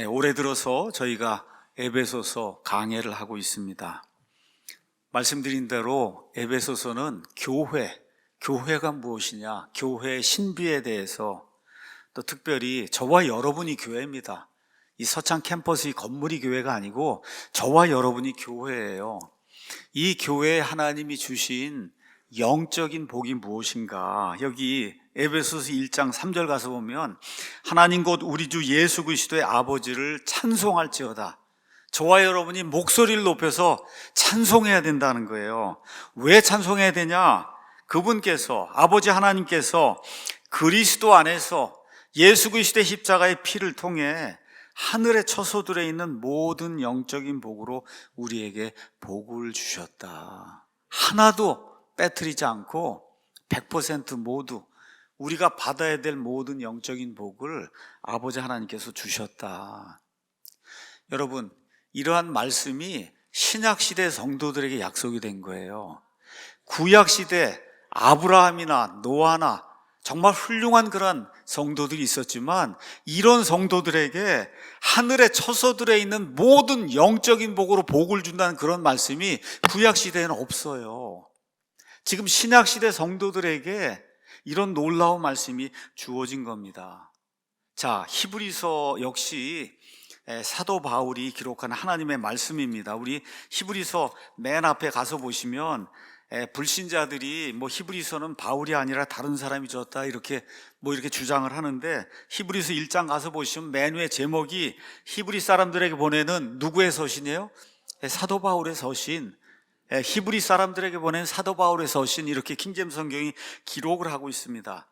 올해 들어서 저희가 에베소서 강해를 하고 있습니다. 말씀드린 대로 에베소서는 교회가 무엇이냐, 교회의 신비에 대해서, 또 특별히 저와 여러분이 교회입니다. 이 서창 캠퍼스 이 건물이 교회가 아니고 저와 여러분이 교회예요. 이 교회에 하나님이 주신 영적인 복이 무엇인가? 여기 에베소서 1장 3절 가서 보면 하나님 곧 우리 주 예수 그리스도의 아버지를 찬송할지어다. 저와 여러분이 목소리를 높여서 찬송해야 된다는 거예요. 왜 찬송해야 되냐? 그분께서, 아버지 하나님께서 그리스도 안에서 예수 그리스도의 십자가의 피를 통해 하늘의 처소들에 있는 모든 영적인 복으로 우리에게 복을 주셨다. 하나도 빼뜨리지 않고 100% 모두 우리가 받아야 될 모든 영적인 복을 아버지 하나님께서 주셨다. 여러분, 이러한 말씀이 신약시대 성도들에게 약속이 된 거예요. 구약시대 아브라함이나 노아나 정말 훌륭한 그런 성도들이 있었지만 이런 성도들에게 하늘의 처소들에 있는 모든 영적인 복으로 복을 준다는 그런 말씀이 구약시대에는 없어요. 지금 신약시대 성도들에게 이런 놀라운 말씀이 주어진 겁니다. 자, 히브리서 역시 사도 바울이 기록한 하나님의 말씀입니다. 우리 히브리서 맨 앞에 가서 보시면 불신자들이 히브리서는 바울이 아니라 다른 사람이 줬다 이렇게 주장을 하는데, 히브리서 1장 가서 보시면 맨 위에 제목이 히브리 사람들에게 보내는 누구의 서신이에요? 사도 바울의 서신. 히브리 사람들에게 보낸 사도 바울의 서신, 이렇게 킹제임스 성경이 기록을 하고 있습니다.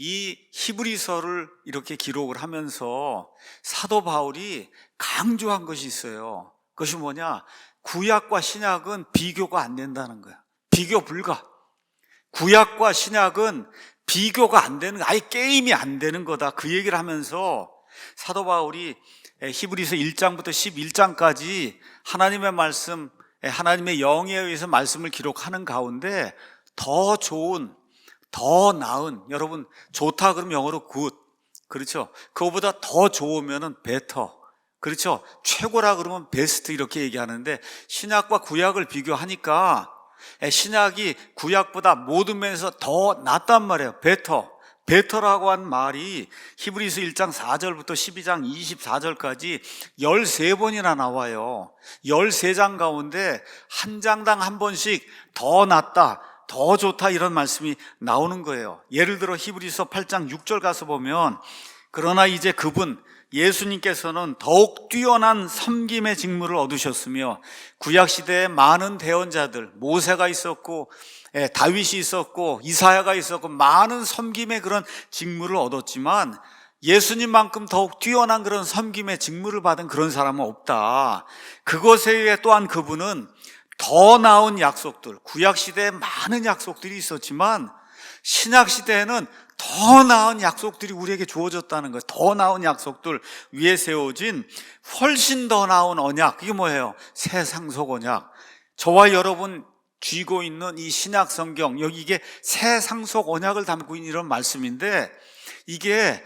이 히브리서를 이렇게 기록을 하면서 사도 바울이 강조한 것이 있어요. 그것이 뭐냐? 구약과 신약은 비교가 안 된다는 거야. 비교 불가. 구약과 신약은 비교가 안 되는, 아예 게임이 안 되는 거다. 그 얘기를 하면서 사도 바울이 히브리서 1장부터 11장까지 하나님의 말씀, 하나님의 영에 의해서 말씀을 기록하는 가운데 더 좋은, 더 나은, 여러분 좋다 그러면 영어로 good, 그렇죠? 그거보다 더 좋으면은 better, 그렇죠? 최고라 그러면 best 이렇게 얘기하는데, 신약과 구약을 비교하니까 신약이 구약보다 모든 면에서 더 낫단 말이에요. better라고 한 말이 히브리서 1장 4절부터 12장 24절까지 13번이나 나와요. 13장 가운데 한 장당 한 번씩 더 낫다, 더 좋다 이런 말씀이 나오는 거예요. 예를 들어 히브리서 8장 6절 가서 보면, 그러나 이제 그분 예수님께서는 더욱 뛰어난 섬김의 직무를 얻으셨으며 구약시대에 많은 대언자들, 모세가 있었고 다윗이 있었고 이사야가 있었고 많은 섬김의 그런 직무를 얻었지만 예수님만큼 더욱 뛰어난 그런 섬김의 직무를 받은 그런 사람은 없다. 그것에 의해 또한 그분은 더 나은 약속들, 구약시대에 많은 약속들이 있었지만 신약시대에는 더 나은 약속들이 우리에게 주어졌다는 거예요. 더 나은 약속들 위에 세워진 훨씬 더 나은 언약, 이게 뭐예요? 새 상속 언약. 저와 여러분 쥐고 있는 이 신약 성경, 여기 이게 새 상속 언약을 담고 있는 이런 말씀인데, 이게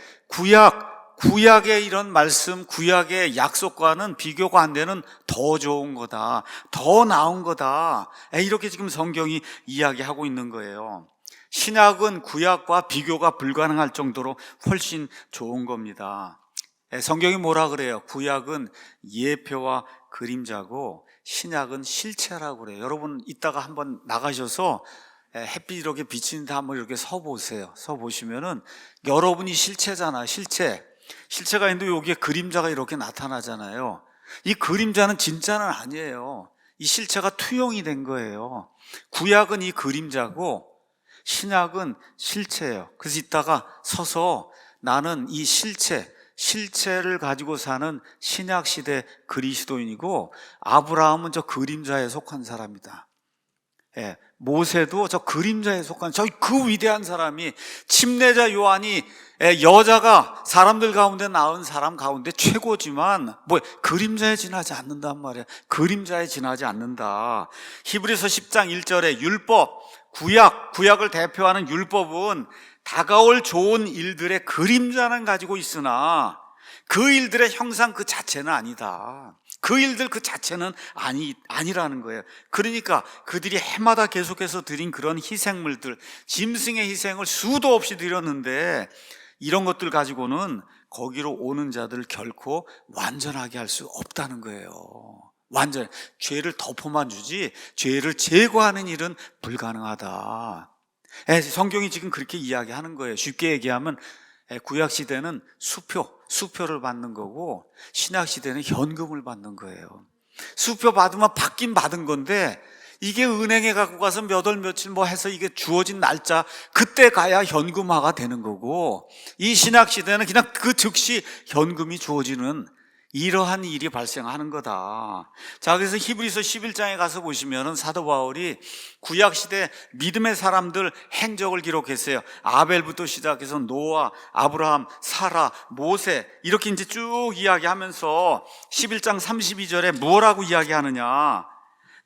구약의 이런 말씀, 구약의 약속과는 비교가 안 되는 더 좋은 거다, 더 나은 거다, 이렇게 지금 성경이 이야기하고 있는 거예요. 신약은 구약과 비교가 불가능할 정도로 훨씬 좋은 겁니다. 성경이 뭐라 그래요? 구약은 예표와 그림자고 신약은 실체라고 그래요. 여러분 이따가 한번 나가셔서 햇빛 이렇게 비치는데 한번 이렇게 서 보세요. 서 보시면은 여러분이 실체잖아. 실체가 있는데 여기에 그림자가 이렇게 나타나잖아요. 이 그림자는 진짜는 아니에요. 이 실체가 투영이 된 거예요. 구약은 이 그림자고 신약은 실체예요. 그래서 이따가 서서 나는 이 실체를 가지고 사는 신약시대 그리스도인이고, 아브라함은 저 그림자에 속한 사람이다. 모세도 저 그림자에 속한, 저 그 위대한 사람이, 침례자 요한이 여자가 사람들 가운데 낳은 사람 가운데 최고지만 그림자에 지나지 않는단 말이야. 그림자에 지나지 않는다. 히브리서 10장 1절에 율법, 구약을 대표하는 율법은 다가올 좋은 일들의 그림자는 가지고 있으나 그 일들의 형상 그 자체는 아니다. 그 일들 그 자체는 아니라는 거예요. 그러니까 그들이 해마다 계속해서 드린 그런 희생물들, 짐승의 희생을 수도 없이 드렸는데 이런 것들 가지고는 거기로 오는 자들을 결코 완전하게 할 수 없다는 거예요. 완전 죄를 덮어만 주지 죄를 제거하는 일은 불가능하다. 성경이 지금 그렇게 이야기하는 거예요. 쉽게 얘기하면 구약 시대는 수표를 받는 거고 신약 시대는 현금을 받는 거예요. 수표 받으면 받긴 받은 건데 이게 은행에 갖고 가서 몇 월 며칠 뭐 해서 이게 주어진 날짜 그때 가야 현금화가 되는 거고, 이 신약 시대는 그냥 그 즉시 현금이 주어지는 이러한 일이 발생하는 거다. 자, 그래서 히브리서 11장에 가서 보시면은 사도 바울이 구약 시대 믿음의 사람들 행적을 기록했어요. 아벨부터 시작해서 노아, 아브라함, 사라, 모세 이렇게 이제 쭉 이야기하면서 11장 32절에 뭐라고 이야기하느냐?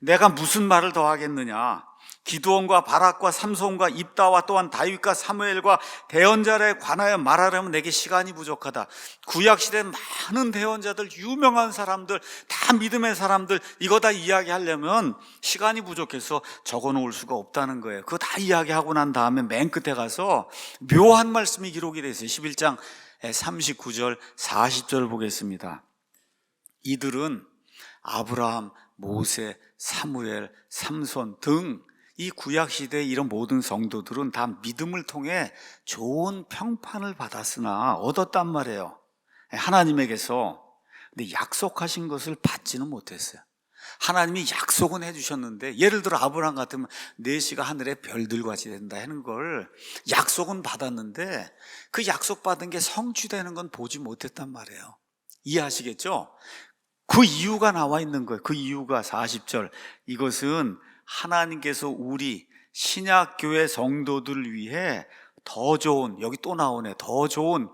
내가 무슨 말을 더 하겠느냐? 기드온과 바락과 삼손과 입다와 또한 다윗과 사무엘과 대언자에 관하여 말하려면 내게 시간이 부족하다. 구약시대 많은 대언자들, 유명한 사람들, 다 믿음의 사람들, 이거 다 이야기하려면 시간이 부족해서 적어놓을 수가 없다는 거예요. 그거 다 이야기하고 난 다음에 맨 끝에 가서 묘한 말씀이 기록이 되어 있어요. 11장 39절 40절 보겠습니다. 이들은 아브라함, 모세, 사무엘, 삼손 등 이 구약시대의 이런 모든 성도들은 다 믿음을 통해 좋은 평판을 받았으나 얻었단 말이에요. 하나님에게서. 근데 약속하신 것을 받지는 못했어요. 하나님이 약속은 해주셨는데, 예를 들어 아브라함 같으면 내시가 하늘의 별들과 같이 된다 하는 걸 약속은 받았는데 그 약속받은 게 성취되는 건 보지 못했단 말이에요. 이해하시겠죠? 그 이유가 나와 있는 거예요. 그 이유가 40절. 이것은 하나님께서 우리 신약교회 성도들을 위해 더 좋은, 여기 또 나오네, 더 좋은,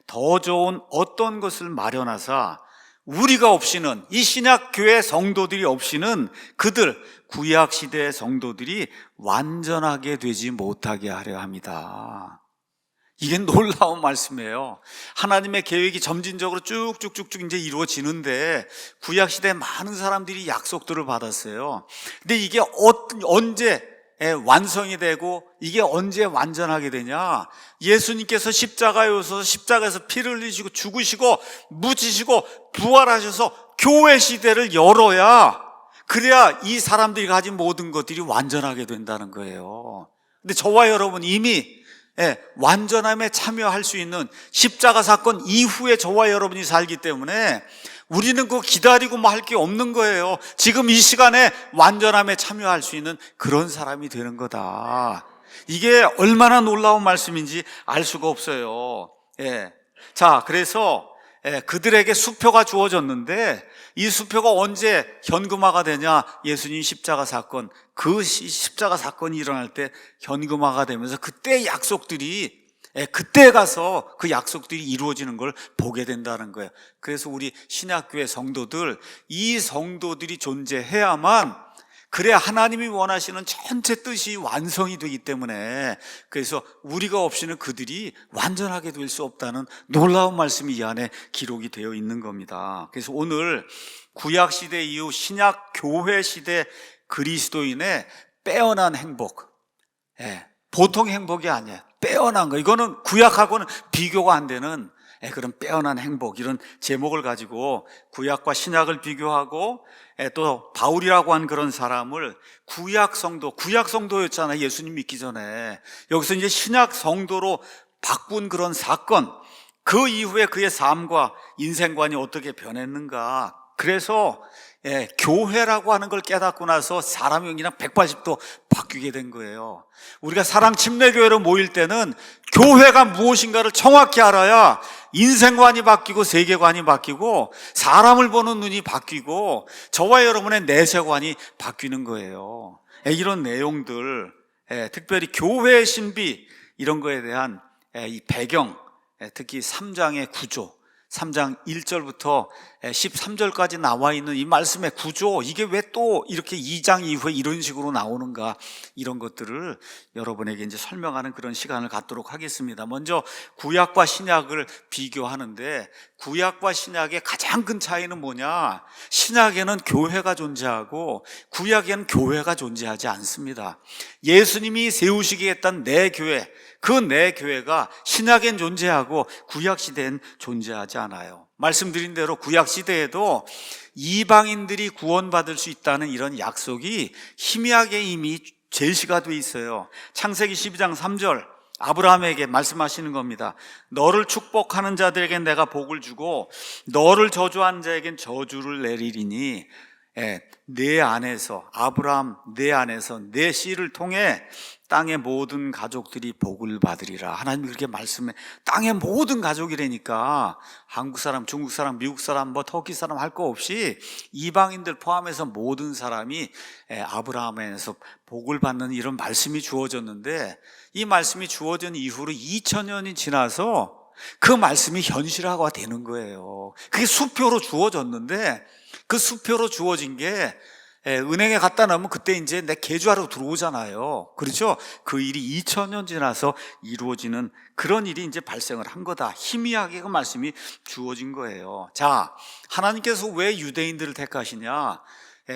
더 좋은 어떤 것을 마련하사 우리가 없이는, 이 신약교회 성도들이 없이는 그들, 구약시대의 성도들이 완전하게 되지 못하게 하려 합니다. 이게 놀라운 말씀이에요. 하나님의 계획이 점진적으로 쭉쭉쭉쭉 이제 이루어지는데 구약시대에 많은 사람들이 약속들을 받았어요. 근데 이게 언제 완성이 되고 이게 언제 완전하게 되냐? 예수님께서 십자가에 오셔서 십자가에서 피를 흘리시고 죽으시고 묻히시고 부활하셔서 교회 시대를 열어야, 그래야 이 사람들이 가진 모든 것들이 완전하게 된다는 거예요. 근데 저와 여러분 이미 완전함에 참여할 수 있는 십자가 사건 이후에 저와 여러분이 살기 때문에 우리는 그거 기다리고 뭐 할 게 없는 거예요. 지금 이 시간에 완전함에 참여할 수 있는 그런 사람이 되는 거다. 이게 얼마나 놀라운 말씀인지 알 수가 없어요. 자, 그래서 그들에게 수표가 주어졌는데 이 수표가 언제 현금화가 되냐? 예수님 십자가 사건, 그 십자가 사건이 일어날 때 현금화가 되면서 그때 약속들이, 그때 가서 그 약속들이 이루어지는 걸 보게 된다는 거예요. 그래서 우리 신약교회 성도들, 이 성도들이 존재해야만, 그래야 하나님이 원하시는 전체 뜻이 완성이 되기 때문에, 그래서 우리가 없이는 그들이 완전하게 될 수 없다는 놀라운 말씀이 이 안에 기록이 되어 있는 겁니다. 그래서 오늘 구약시대 이후 신약교회 시대 그리스도인의 빼어난 행복, 보통 행복이 아니에요. 빼어난 거, 이거는 구약하고는 비교가 안 되는 그런 빼어난 행복, 이런 제목을 가지고 구약과 신약을 비교하고, 또 바울이라고 한 그런 사람을 구약 성도였잖아요. 예수님 믿기 전에. 여기서 이제 신약 성도로 바꾼 그런 사건, 그 이후에 그의 삶과 인생관이 어떻게 변했는가. 그래서 교회라고 하는 걸 깨닫고 나서 사람이 그냥 180도 바뀌게 된 거예요. 우리가 사랑 침례교회로 모일 때는 교회가 무엇인가를 정확히 알아야 인생관이 바뀌고 세계관이 바뀌고 사람을 보는 눈이 바뀌고 저와 여러분의 내세관이 바뀌는 거예요. 이런 내용들, 특별히 교회의 신비, 이런 거에 대한 이 배경, 특히 3장의 구조, 3장 1절부터 13절까지 나와 있는 이 말씀의 구조, 이게 왜 또 이렇게 2장 이후에 이런 식으로 나오는가, 이런 것들을 여러분에게 이제 설명하는 그런 시간을 갖도록 하겠습니다. 먼저 구약과 신약을 비교하는데, 구약과 신약의 가장 큰 차이는 뭐냐? 신약에는 교회가 존재하고 구약에는 교회가 존재하지 않습니다. 예수님이 세우시게 했던 내 교회, 그 내 교회가 신약엔 존재하고 구약 시대엔 존재하지 않아요. 말씀드린 대로 구약 시대에도 이방인들이 구원받을 수 있다는 이런 약속이 희미하게 이미 제시가 돼 있어요. 창세기 12장 3절 아브라함에게 말씀하시는 겁니다. 너를 축복하는 자들에겐 내가 복을 주고 너를 저주하는 자에겐 저주를 내리리니, 내 안에서, 아브라함 내 안에서 내 씨를 통해 땅의 모든 가족들이 복을 받으리라. 하나님이 그렇게 말씀해. 땅의 모든 가족이라니까 한국 사람, 중국 사람, 미국 사람, 터키 사람 할 거 없이 이방인들 포함해서 모든 사람이 아브라함에서 복을 받는 이런 말씀이 주어졌는데, 이 말씀이 주어진 이후로 2000년이 지나서 그 말씀이 현실화가 되는 거예요. 그게 수표로 주어졌는데, 그 수표로 주어진 게 은행에 갖다 놓으면 그때 이제 내 계좌로 들어오잖아요. 그렇죠? 그 일이 2000년 지나서 이루어지는 그런 일이 이제 발생을 한 거다. 희미하게 그 말씀이 주어진 거예요. 자, 하나님께서 왜 유대인들을 택하시냐?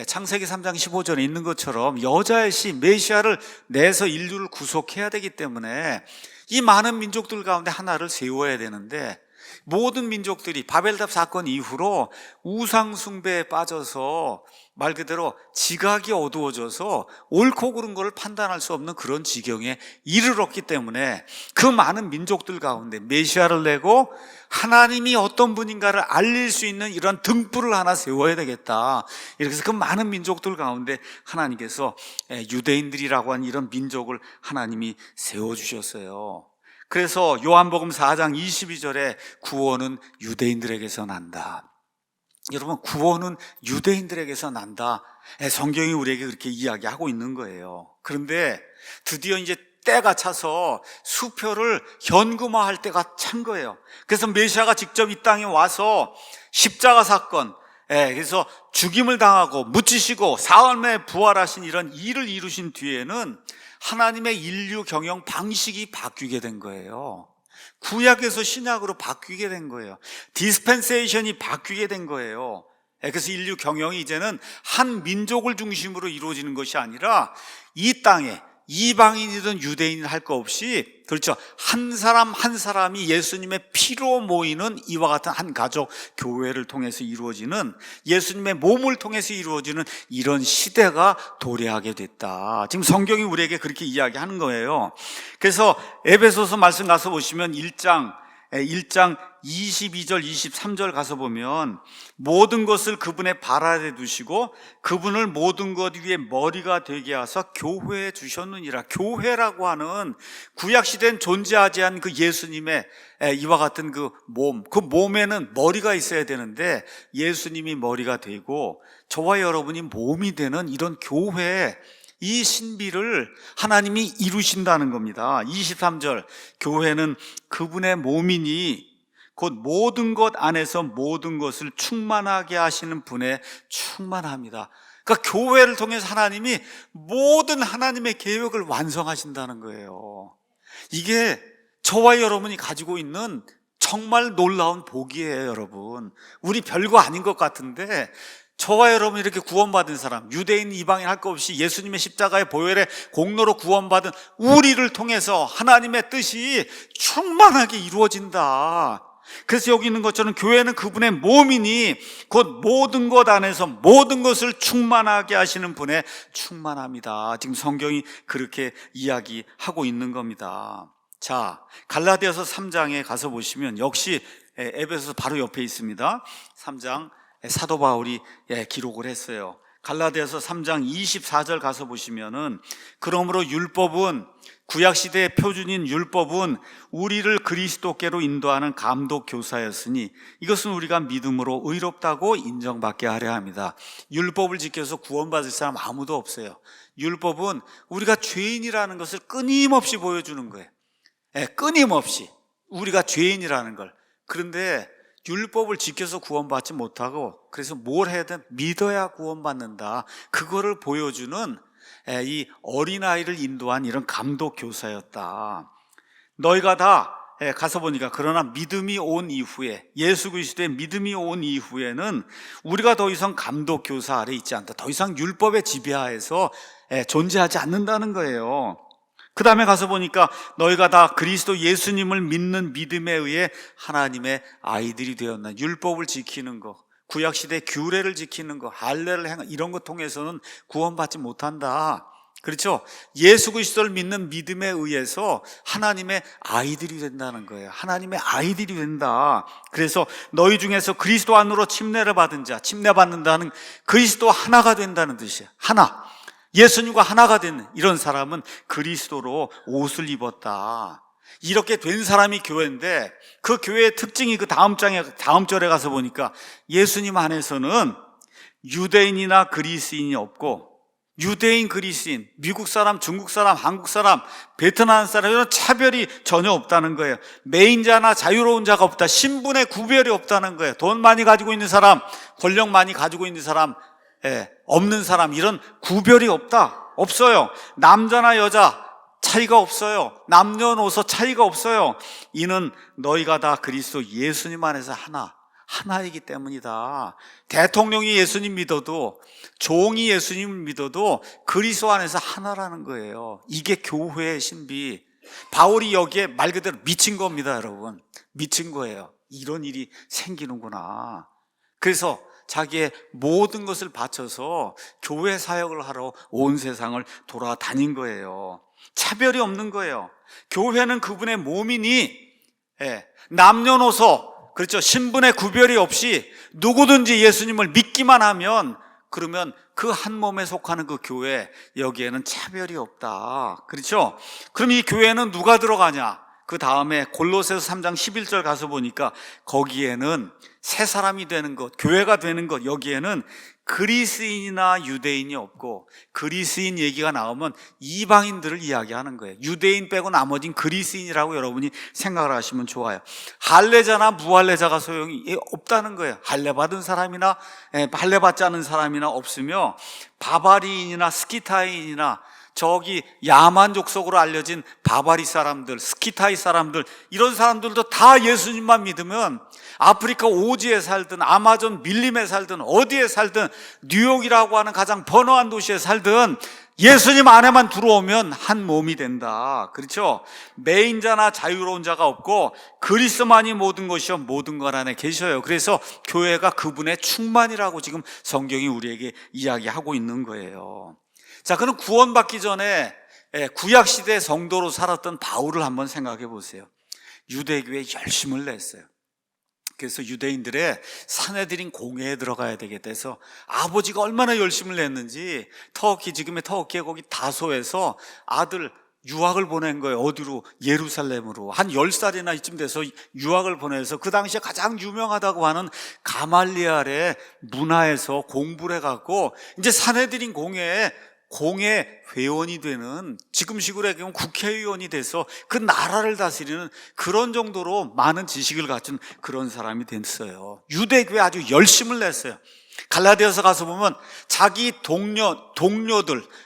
창세기 3장 15절에 있는 것처럼 여자의 씨 메시아를 내서 인류를 구속해야 되기 때문에 이 많은 민족들 가운데 하나를 세워야 되는데, 모든 민족들이 바벨탑 사건 이후로 우상 숭배에 빠져서 말 그대로 지각이 어두워져서 옳고 그른 걸 판단할 수 없는 그런 지경에 이르렀기 때문에 그 많은 민족들 가운데 메시아를 내고 하나님이 어떤 분인가를 알릴 수 있는 이런 등불을 하나 세워야 되겠다. 이렇게 해서 그 많은 민족들 가운데 하나님께서 유대인들이라고 하는 이런 민족을 하나님이 세워주셨어요. 그래서 요한복음 4장 22절에 구원은 유대인들에게서 난다. 여러분, 구원은 유대인들에게서 난다. 성경이 우리에게 그렇게 이야기하고 있는 거예요. 그런데 드디어 이제 때가 차서 수표를 현금화할 때가 찬 거예요. 그래서 메시아가 직접 이 땅에 와서 십자가 사건, 그래서 죽임을 당하고 묻히시고 사흘 부활하신 이런 일을 이루신 뒤에는 하나님의 인류 경영 방식이 바뀌게 된 거예요. 구약에서 신약으로 바뀌게 된 거예요. 디스펜세이션이 바뀌게 된 거예요. 그래서 인류 경영이 이제는 한 민족을 중심으로 이루어지는 것이 아니라 이 땅에 이방인이든 유대인이든 할 거 없이, 그렇죠, 한 사람 한 사람이 예수님의 피로 모이는 이와 같은 한 가족 교회를 통해서 이루어지는, 예수님의 몸을 통해서 이루어지는 이런 시대가 도래하게 됐다. 지금 성경이 우리에게 그렇게 이야기하는 거예요. 그래서 에베소서 말씀 가서 보시면 1장 22절 23절 가서 보면 모든 것을 그분의 발 아래 두시고 그분을 모든 것 위에 머리가 되게 하사 교회에 주셨느니라. 교회라고 하는 구약시대엔 존재하지 않은 그 예수님의 이와 같은 그 몸에는 머리가 있어야 되는데 예수님이 머리가 되고 저와 여러분이 몸이 되는 이런 교회, 이 신비를 하나님이 이루신다는 겁니다. 23절, 교회는 그분의 몸이니 곧 모든 것 안에서 모든 것을 충만하게 하시는 분의 충만합니다. 그러니까 교회를 통해서 하나님이 모든 하나님의 계획을 완성하신다는 거예요. 이게 저와 여러분이 가지고 있는 정말 놀라운 복이에요, 여러분. 우리 별거 아닌 것 같은데 저와 여러분이 이렇게 구원받은 사람, 유대인 이방인 할 것 없이 예수님의 십자가의 보혈의 공로로 구원받은 우리를 통해서 하나님의 뜻이 충만하게 이루어진다. 그래서 여기 있는 것처럼 교회는 그분의 몸이니 곧 모든 것 안에서 모든 것을 충만하게 하시는 분의 충만합니다. 지금 성경이 그렇게 이야기하고 있는 겁니다. 자, 갈라디아서 3장에 가서 보시면 역시 에베소서 바로 옆에 있습니다. 3장 사도 바울이 기록을 했어요. 갈라디아서 3장 24절 가서 보시면은 그러므로 율법은, 구약시대의 표준인 율법은 우리를 그리스도께로 인도하는 감독 교사였으니 이것은 우리가 믿음으로 의롭다고 인정받게 하려 합니다. 율법을 지켜서 구원받을 사람 아무도 없어요. 율법은 우리가 죄인이라는 것을 끊임없이 보여주는 거예요. 끊임없이 우리가 죄인이라는 걸. 그런데 율법을 지켜서 구원받지 못하고 그래서 뭘 해야든 믿어야 구원받는다. 그거를 보여주는 이 어린아이를 인도한 이런 감독 교사였다. 너희가 다 가서 보니까 그러나 믿음이 온 이후에, 예수 그리스도의 믿음이 온 이후에는 우리가 더 이상 감독 교사 아래 있지 않다. 더 이상 율법의 지배하에서 존재하지 않는다는 거예요. 그 다음에 가서 보니까 너희가 다 그리스도 예수님을 믿는 믿음에 의해 하나님의 아이들이 되었나. 율법을 지키는 거, 구약시대 규례를 지키는 거, 할례를 행한 이런 것 통해서는 구원받지 못한다. 그렇죠? 예수 그리스도를 믿는 믿음에 의해서 하나님의 아이들이 된다는 거예요. 하나님의 아이들이 된다. 그래서 너희 중에서 그리스도 안으로 침례를 받은 자, 침례받는다는 그리스도 하나가 된다는 뜻이에요. 하나. 예수님과 하나가 된 이런 사람은 그리스도로 옷을 입었다. 이렇게 된 사람이 교회인데 그 교회의 특징이 그 다음 절에 가서 보니까 예수님 안에서는 유대인이나 그리스인이 없고, 유대인, 그리스인, 미국 사람, 중국 사람, 한국 사람, 베트남 사람 이런 차별이 전혀 없다는 거예요. 매인자나 자유로운 자가 없다. 신분의 구별이 없다는 거예요. 돈 많이 가지고 있는 사람, 권력 많이 가지고 있는 사람, 없는 사람, 이런 구별이 없어요. 남자나 여자 차이가 없어요. 남녀노소 차이가 없어요. 이는 너희가 다 그리스도 예수님 안에서 하나이기 때문이다. 대통령이 예수님 믿어도, 종이 예수님을 믿어도 그리스도 안에서 하나라는 거예요. 이게 교회의 신비. 바울이 여기에 말 그대로 미친 겁니다, 여러분. 미친 거예요. 이런 일이 생기는구나. 그래서 자기의 모든 것을 바쳐서 교회 사역을 하러 온 세상을 돌아다닌 거예요. 차별이 없는 거예요. 교회는 그분의 몸이니 남녀노소, 그렇죠, 신분의 구별이 없이 누구든지 예수님을 믿기만 하면, 그러면 그 한 몸에 속하는 그 교회, 여기에는 차별이 없다. 그렇죠? 그럼 이 교회는 누가 들어가냐? 그 다음에 골로새서 3장 11절 가서 보니까 거기에는 새 사람이 되는 것, 교회가 되는 것, 여기에는 그리스인이나 유대인이 없고, 그리스인 얘기가 나오면 이방인들을 이야기하는 거예요. 유대인 빼고 나머진 그리스인이라고 여러분이 생각을 하시면 좋아요. 할례자나 무할례자가 소용이 없다는 거예요. 할례 받은 사람이나 할례 받지 않은 사람이나 없으며, 바바리인이나 스키타인이나 저기 야만 족속으로 알려진 바바리 사람들, 스키타이 사람들, 이런 사람들도 다 예수님만 믿으면 아프리카 오지에 살든 아마존 밀림에 살든 어디에 살든 뉴욕이라고 하는 가장 번화한 도시에 살든 예수님 안에만 들어오면 한 몸이 된다. 그렇죠? 매인자나 자유로운 자가 없고 그리스도만이 모든 것이요 모든 것 안에 계셔요. 그래서 교회가 그분의 충만이라고 지금 성경이 우리에게 이야기하고 있는 거예요. 자, 그럼 구원받기 전에 구약시대 성도로 살았던 바울을 한번 생각해 보세요. 유대교에 열심을 냈어요. 그래서 유대인들의 사내들인 공회에 들어가야 되겠다 해서 아버지가 얼마나 열심을 냈는지 지금의 터키의 거기 다소에서 아들 유학을 보낸 거예요. 어디로? 예루살렘으로. 한 10살이나 이쯤 돼서 유학을 보내서 그 당시에 가장 유명하다고 하는 가말리알의 문화에서 공부를 해갖고 이제 사내들인 공회 회원이 되는, 지금식으로 얘기하면 국회의원이 돼서 그 나라를 다스리는 그런 정도로 많은 지식을 갖춘 그런 사람이 됐어요. 유대교에 아주 열심을 냈어요. 갈라디아서 가서 보면 자기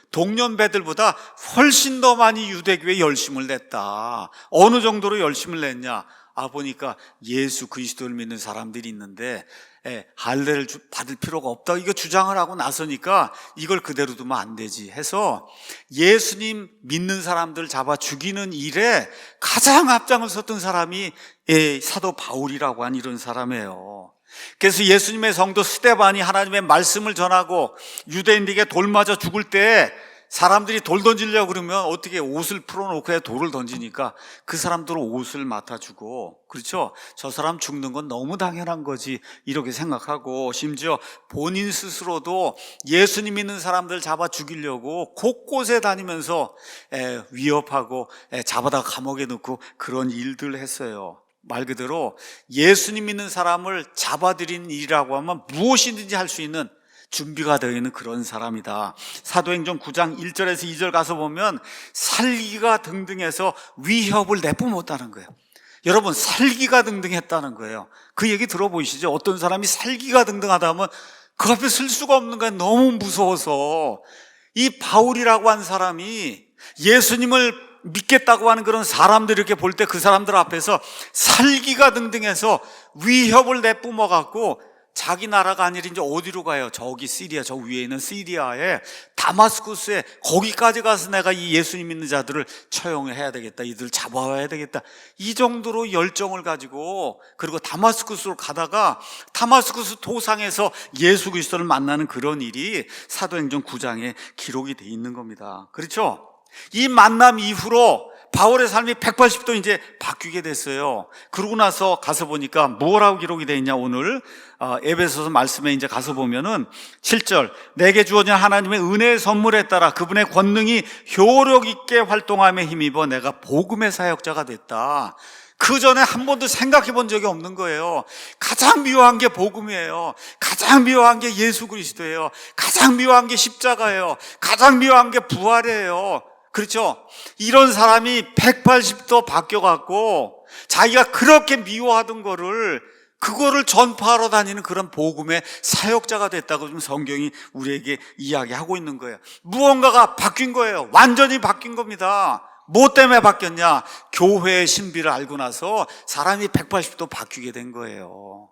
동년배들보다 훨씬 더 많이 유대교에 열심을 냈다. 어느 정도로 열심을 냈냐? 보니까 예수 그리스도를 믿는 사람들이 있는데 할례를 받을 필요가 없다, 이거 주장을 하고 나서니까 이걸 그대로 두면 안 되지 해서 예수님 믿는 사람들 잡아 죽이는 일에 가장 앞장을 섰던 사람이 사도 바울이라고 한 이런 사람이에요. 그래서 예수님의 성도 스데반이 하나님의 말씀을 전하고 유대인들에게 돌 맞아 죽을 때 사람들이 돌 던지려고 그러면 어떻게 옷을 풀어놓고 돌을 던지니까 그 사람들은 옷을 맡아주고, 그렇죠? 저 사람 죽는 건 너무 당연한 거지 이렇게 생각하고, 심지어 본인 스스로도 예수님 믿는 사람들 잡아 죽이려고 곳곳에 다니면서 위협하고 잡아다가 감옥에 넣고 그런 일들을 했어요. 말 그대로 예수님 믿는 사람을 잡아들이는 일이라고 하면 무엇이든지 할 수 있는 준비가 되어 있는 그런 사람이다. 사도행전 9장 1절에서 2절 가서 보면 살기가 등등해서 위협을 내뿜었다는 거예요. 여러분, 살기가 등등했다는 거예요. 그 얘기 들어보시죠? 어떤 사람이 살기가 등등하다 하면 그 앞에 쓸 수가 없는 거예요. 너무 무서워서. 이 바울이라고 한 사람이 예수님을 믿겠다고 하는 그런 사람들 이렇게 볼 때 그 사람들 앞에서 살기가 등등해서 위협을 내뿜어 갖고 자기 나라가 아니라 이제 어디로 가요? 저기 시리아, 저 위에 있는 시리아에 다마스쿠스에 거기까지 가서 내가 이 예수님 믿는 자들을 처형해야 되겠다, 이들 잡아와야 되겠다, 이 정도로 열정을 가지고, 그리고 다마스쿠스로 가다가 다마스쿠스 도상에서 예수 그리스도를 만나는 그런 일이 사도행전 9장에 기록이 돼 있는 겁니다. 그렇죠? 이 만남 이후로 바울의 삶이 180도 이제 바뀌게 됐어요. 그러고 나서 가서 보니까 뭐라고 기록이 되어 있냐, 오늘 에베소서 말씀에 이제 가서 보면은 7절, 내게 주어진 하나님의 은혜의 선물에 따라 그분의 권능이 효력 있게 활동함에 힘입어 내가 복음의 사역자가 됐다. 그 전에 한 번도 생각해 본 적이 없는 거예요. 가장 미워한 게 복음이에요. 가장 미워한 게 예수 그리스도예요. 가장 미워한 게 십자가예요. 가장 미워한 게 부활이에요. 그렇죠? 이런 사람이 180도 바뀌어갖고 자기가 그렇게 미워하던 그거를 전파하러 다니는 그런 복음의 사역자가 됐다고 지금 성경이 우리에게 이야기하고 있는 거예요. 무언가가 바뀐 거예요. 완전히 바뀐 겁니다. 뭐 때문에 바뀌었냐? 교회의 신비를 알고 나서 사람이 180도 바뀌게 된 거예요.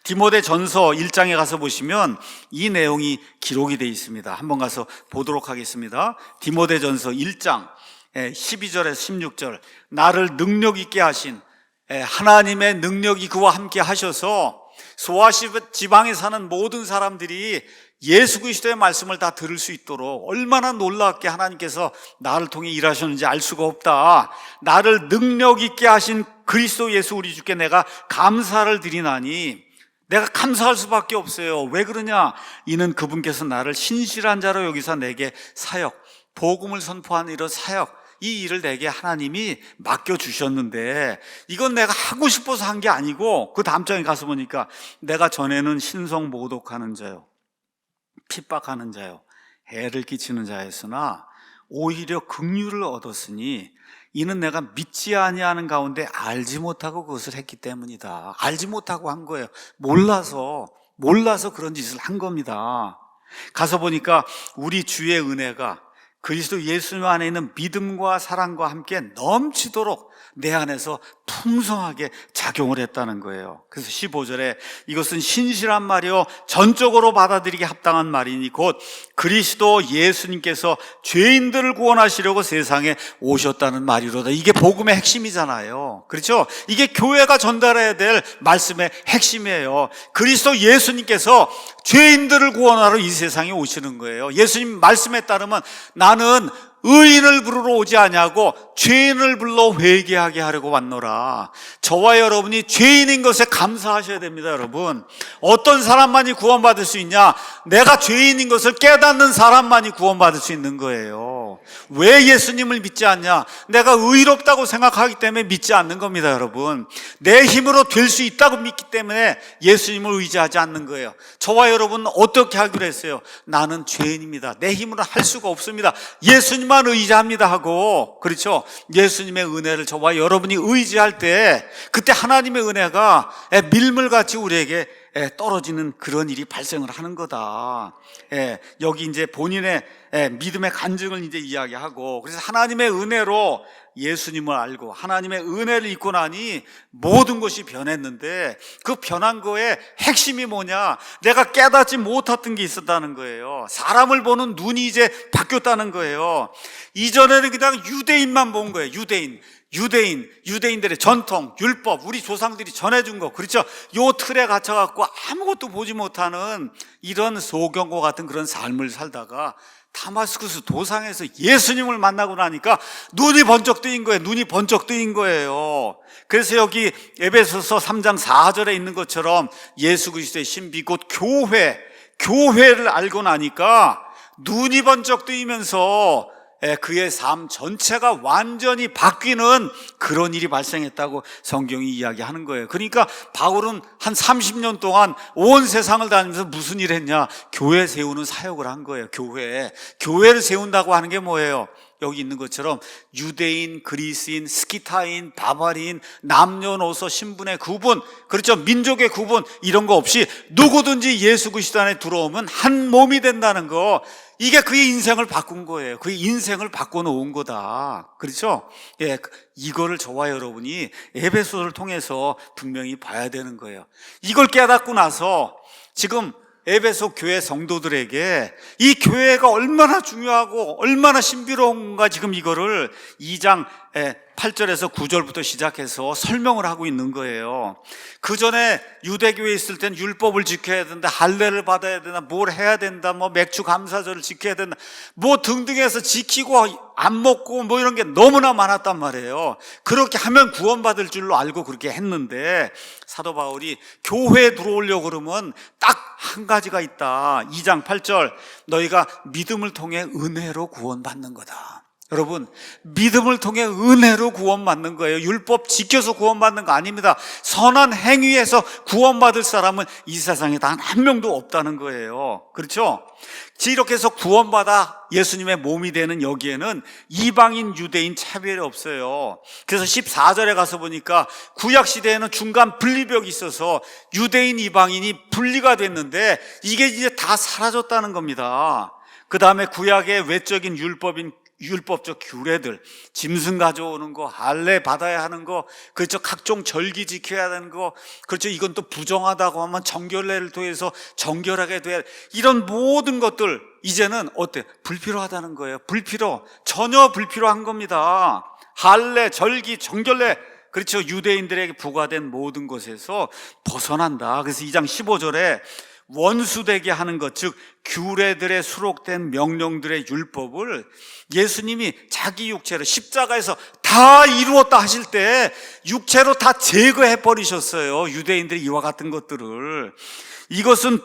디모데 전서 1장에 가서 보시면 이 내용이 기록이 되어 있습니다. 한번 가서 보도록 하겠습니다. 디모데 전서 1장 12절에서 16절, 나를 능력 있게 하신 하나님의 능력이 그와 함께 하셔서 소아시 지방에 사는 모든 사람들이 예수 그리스도의 말씀을 다 들을 수 있도록 얼마나 놀랍게 하나님께서 나를 통해 일하셨는지 알 수가 없다. 나를 능력 있게 하신 그리스도 예수 우리 주께 내가 감사를 드리나니, 내가 감사할 수밖에 없어요. 왜 그러냐? 이는 그분께서 나를 신실한 자로 여기서 내게 사역, 복음을 선포하는 이런 사역, 이 일을 내게 하나님이 맡겨주셨는데 이건 내가 하고 싶어서 한 게 아니고, 그 다음 장에 가서 보니까 내가 전에는 신성 모독하는 자요, 핍박하는 자요, 해를 끼치는 자였으나 오히려 긍휼을 얻었으니 이는 내가 믿지 아니하는 가운데 알지 못하고 그것을 했기 때문이다. 알지 못하고 한 거예요. 몰라서 그런 짓을 한 겁니다. 가서 보니까 우리 주의 은혜가 그리스도 예수님 안에 있는 믿음과 사랑과 함께 넘치도록 내 안에서 풍성하게 작용을 했다는 거예요. 그래서 15절에 이것은 신실한 말이요 전적으로 받아들이기 합당한 말이니 곧 그리스도 예수님께서 죄인들을 구원하시려고 세상에 오셨다는 말이로다. 이게 복음의 핵심이잖아요. 그렇죠? 이게 교회가 전달해야 될 말씀의 핵심이에요. 그리스도 예수님께서 죄인들을 구원하러 이 세상에 오시는 거예요. 예수님 말씀에 따르면 나는 의인을 부르러 오지 아니하고 죄인을 불러 회개하게 하려고 왔노라. 저와 여러분이 죄인인 것에 감사하셔야 됩니다. 여러분, 어떤 사람만이 구원받을 수 있냐? 내가 죄인인 것을 깨닫는 사람만이 구원받을 수 있는 거예요. 왜 예수님을 믿지 않냐? 내가 의롭다고 생각하기 때문에 믿지 않는 겁니다. 여러분, 내 힘으로 될 수 있다고 믿기 때문에 예수님을 의지하지 않는 거예요. 저와 여러분은 어떻게 하기로 했어요? 나는 죄인입니다. 내 힘으로 할 수가 없습니다. 예수님만 의지합니다 하고, 그렇죠? 예수님의 은혜를 저와 여러분이 의지할 때 그때 하나님의 은혜가 밀물같이 우리에게 떨어지는 그런 일이 발생을 하는 거다. 여기 이제 본인의 믿음의 간증을 이제 이야기하고, 그래서 하나님의 은혜로 예수님을 알고 하나님의 은혜를 입고 나니 모든 것이 변했는데, 그 변한 거의 핵심이 뭐냐? 내가 깨닫지 못했던 게 있었다는 거예요. 사람을 보는 눈이 이제 바뀌었다는 거예요. 이전에는 그냥 유대인만 본 거예요. 유대인들의 전통, 율법, 우리 조상들이 전해준 거, 그렇죠? 요 틀에 갇혀갖고 아무것도 보지 못하는 이런 소경과 같은 그런 삶을 살다가 다마스쿠스 도상에서 예수님을 만나고 나니까 눈이 번쩍 뜨인 거예요. 그래서 여기 에베소서 3장 4절에 있는 것처럼 예수 그리스도의 신비 곧 교회를 알고 나니까 눈이 번쩍 뜨이면서 그의 삶 전체가 완전히 바뀌는 그런 일이 발생했다고 성경이 이야기하는 거예요. 그러니까 바울은 한 30년 동안 온 세상을 다니면서 무슨 일을 했냐? 교회 세우는 사역을 한 거예요. 교회를 세운다고 하는 게 뭐예요? 여기 있는 것처럼 유대인, 그리스인, 스키타인, 바바리인, 남녀노소, 신분의 구분, 그렇죠, 민족의 구분 이런 거 없이 누구든지 예수 그리스도 안에 들어오면 한 몸이 된다는 거, 이게 그의 인생을 바꾼 거예요. 그의 인생을 바꿔놓은 거다. 그렇죠? 예, 이거를 저와 여러분이 에베소서를 통해서 분명히 봐야 되는 거예요. 이걸 깨닫고 나서 지금 에베소 교회 성도들에게 이 교회가 얼마나 중요하고 얼마나 신비로운가, 지금 이거를 2장 8절에서 9절부터 시작해서 설명을 하고 있는 거예요. 그 전에 유대교회에 있을 땐 율법을 지켜야 된다, 할례를 받아야 된다, 뭘 해야 된다, 뭐 맥주 감사절을 지켜야 된다, 뭐 등등해서 지키고 안 먹고 뭐 이런 게 너무나 많았단 말이에요. 그렇게 하면 구원받을 줄로 알고 그렇게 했는데, 사도 바울이 교회에 들어오려고 그러면 딱 한 가지가 있다. 2장 8절, 너희가 믿음을 통해 은혜로 구원받는 거다. 여러분, 믿음을 통해 은혜로 구원받는 거예요. 율법 지켜서 구원받는 거 아닙니다. 선한 행위에서 구원받을 사람은 이 세상에 단 한 명도 없다는 거예요. 그렇죠? 이렇게 해서 구원받아 예수님의 몸이 되는 여기에는 이방인, 유대인 차별이 없어요. 그래서 14절에 가서 보니까 구약시대에는 중간 분리벽이 있어서 유대인, 이방인이 분리가 됐는데 이게 이제 다 사라졌다는 겁니다. 그 다음에 구약의 외적인 율법적 규례들, 짐승 가져오는 거, 할례 받아야 하는 거, 그렇죠, 각종 절기 지켜야 하는 거, 그렇죠, 이건 또 부정하다고 하면 정결례를 통해서 정결하게 돼야, 이런 모든 것들 이제는 어때? 불필요하다는 거예요. 전혀 불필요한 겁니다. 할례, 절기, 정결례, 그렇죠, 유대인들에게 부과된 모든 것에서 벗어난다. 그래서 2장 15절에 원수되게 하는 것, 즉 규례들에 수록된 명령들의 율법을 예수님이 자기 육체로 십자가에서 다 이루었다 하실 때 육체로 다 제거해 버리셨어요. 유대인들이 이와 같은 것들을. 이것은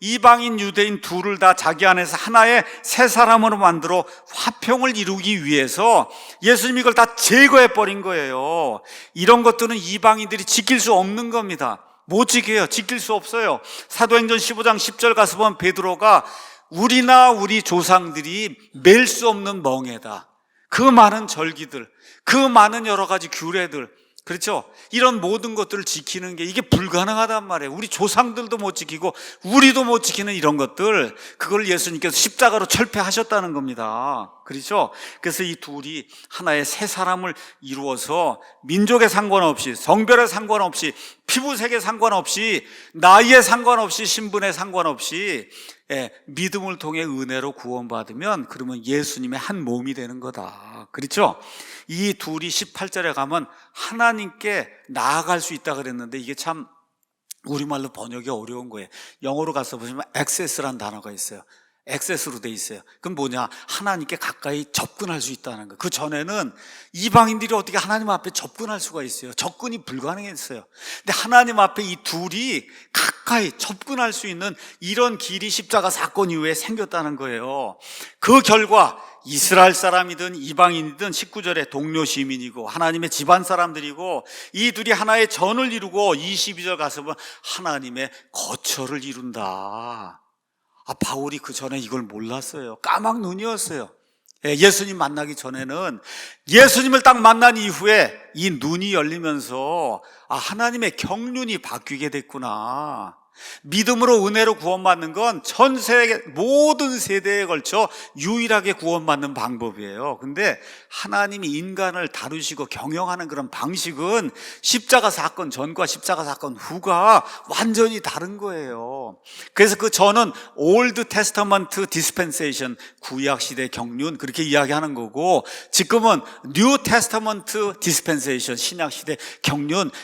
이방인, 유대인 둘을 다 자기 안에서 하나의 새 사람으로 만들어 화평을 이루기 위해서 예수님이 이걸 다 제거해 버린 거예요. 이런 것들은 이방인들이 지킬 수 없는 겁니다. 못 지켜요. 지킬 수 없어요. 사도행전 15장 10절 가서 보면 베드로가 우리나 우리 조상들이 맬 수 없는 멍에다, 그 많은 절기들, 그 많은 여러 가지 규례들, 그렇죠, 이런 모든 것들을 지키는 게 이게 불가능하단 말이에요. 우리 조상들도 못 지키고 우리도 못 지키는 이런 것들, 그걸 예수님께서 십자가로 철폐하셨다는 겁니다. 그렇죠? 그래서 이 둘이 하나의 새 사람을 이루어서 민족에 상관없이, 성별에 상관없이, 피부색에 상관없이, 나이에 상관없이, 신분에 상관없이 믿음을 통해 은혜로 구원받으면 그러면 예수님의 한 몸이 되는 거다. 그렇죠? 이 둘이 18절에 가면 하나님께 나아갈 수 있다 그랬는데 이게 참 우리말로 번역이 어려운 거예요. 영어로 가서 보시면 access라는 단어가 있어요. 액세스로 돼 있어요. 그럼 뭐냐? 하나님께 가까이 접근할 수 있다는 거예요. 그 전에는 이방인들이 어떻게 하나님 앞에 접근할 수가 있어요? 접근이 불가능했어요. 근데 하나님 앞에 이 둘이 가까이 접근할 수 있는 이런 길이 십자가 사건 이후에 생겼다는 거예요. 그 결과 이스라엘 사람이든 이방인이든 19절에 동료 시민이고 하나님의 집안 사람들이고 이 둘이 하나의 전을 이루고 22절 가서 보면 하나님의 거처를 이룬다. 바울이 그 전에 이걸 몰랐어요. 까막 눈이었어요. 예수님 만나기 전에는 예수님을 딱 만난 이후에 이 눈이 열리면서 하나님의 경륜이 바뀌게 됐구나. 믿음으로 은혜로 구원받는 건 전 세계 모든 세대에 걸쳐 유일하게 구원받는 방법이에요. 근데 하나님이 인간을 다루시고 경영하는 그런 방식은 십자가 사건 전과 십자가 사건 후가 완전히 다른 거예요. 그래서 그 저는 올드 테스터먼트 디스펜세이션, 구약 시대 경륜 그렇게 이야기하는 거고, 지금은 뉴 테스터먼트 디스펜세이션, 신약 시대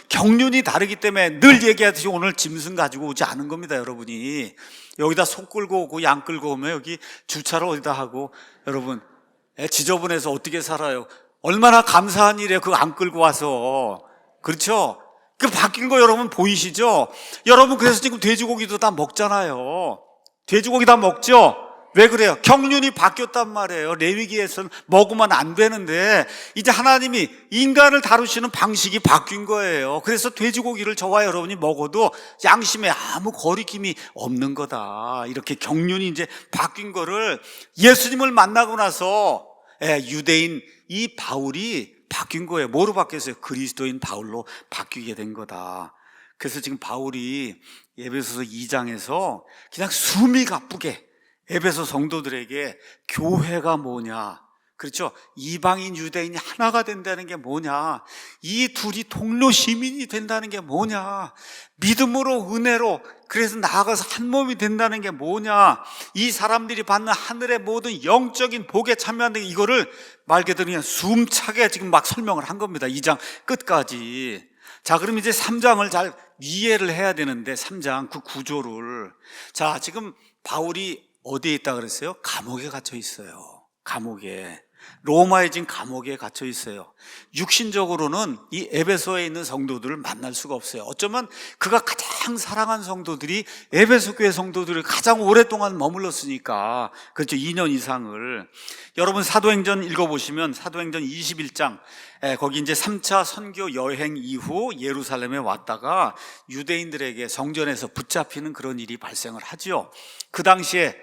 경륜이 다르기 때문에 늘 얘기하듯이 오늘 짐승 가지고 오지 않은 겁니다. 여러분이 여기다 소 끌고 오고 양 끌고 오면 여기 주차를 어디다 하고, 여러분 지저분해서 어떻게 살아요? 얼마나 감사한 일이에요. 그거 안 끌고 와서. 그렇죠? 그 바뀐 거 여러분 보이시죠? 여러분 그래서 지금 돼지고기도 다 먹잖아요. 돼지고기 다 먹죠? 왜 그래요? 경륜이 바뀌었단 말이에요. 레위기에서는 먹으면 안 되는데 이제 하나님이 인간을 다루시는 방식이 바뀐 거예요. 그래서 돼지고기를 저와 여러분이 먹어도 양심에 아무 거리낌이 없는 거다. 이렇게 경륜이 이제 바뀐 거를 예수님을 만나고 나서 유대인 이 바울이 바뀐 거예요. 뭐로 바뀌었어요? 그리스도인 바울로 바뀌게 된 거다. 그래서 지금 바울이 에베소서 2장에서 그냥 숨이 가쁘게 에베소 성도들에게 교회가 뭐냐, 그렇죠? 이방인 유대인이 하나가 된다는 게 뭐냐, 이 둘이 동료 시민이 된다는 게 뭐냐, 믿음으로 은혜로 그래서 나아가서 한 몸이 된다는 게 뭐냐, 이 사람들이 받는 하늘의 모든 영적인 복에 참여하는 게, 이거를 말 그대로 그냥 숨차게 지금 막 설명을 한 겁니다. 2장 끝까지. 자, 그럼 이제 3장을 잘 이해를 해야 되는데, 3장 그 구조를. 자, 지금 바울이 어디에 있다 그랬어요? 감옥에 갇혀 있어요. 감옥에. 로마에 지금 감옥에 갇혀 있어요. 육신적으로는 이 에베소에 있는 성도들을 만날 수가 없어요. 어쩌면 그가 가장 사랑한 성도들이 에베소 교회 성도들을 가장 오랫동안 머물렀으니까, 그렇죠, 2년 이상을. 여러분 사도행전 읽어보시면 사도행전 21장, 거기 이제 3차 선교 여행 이후 예루살렘에 왔다가 유대인들에게 성전에서 붙잡히는 그런 일이 발생을 하죠. 그 당시에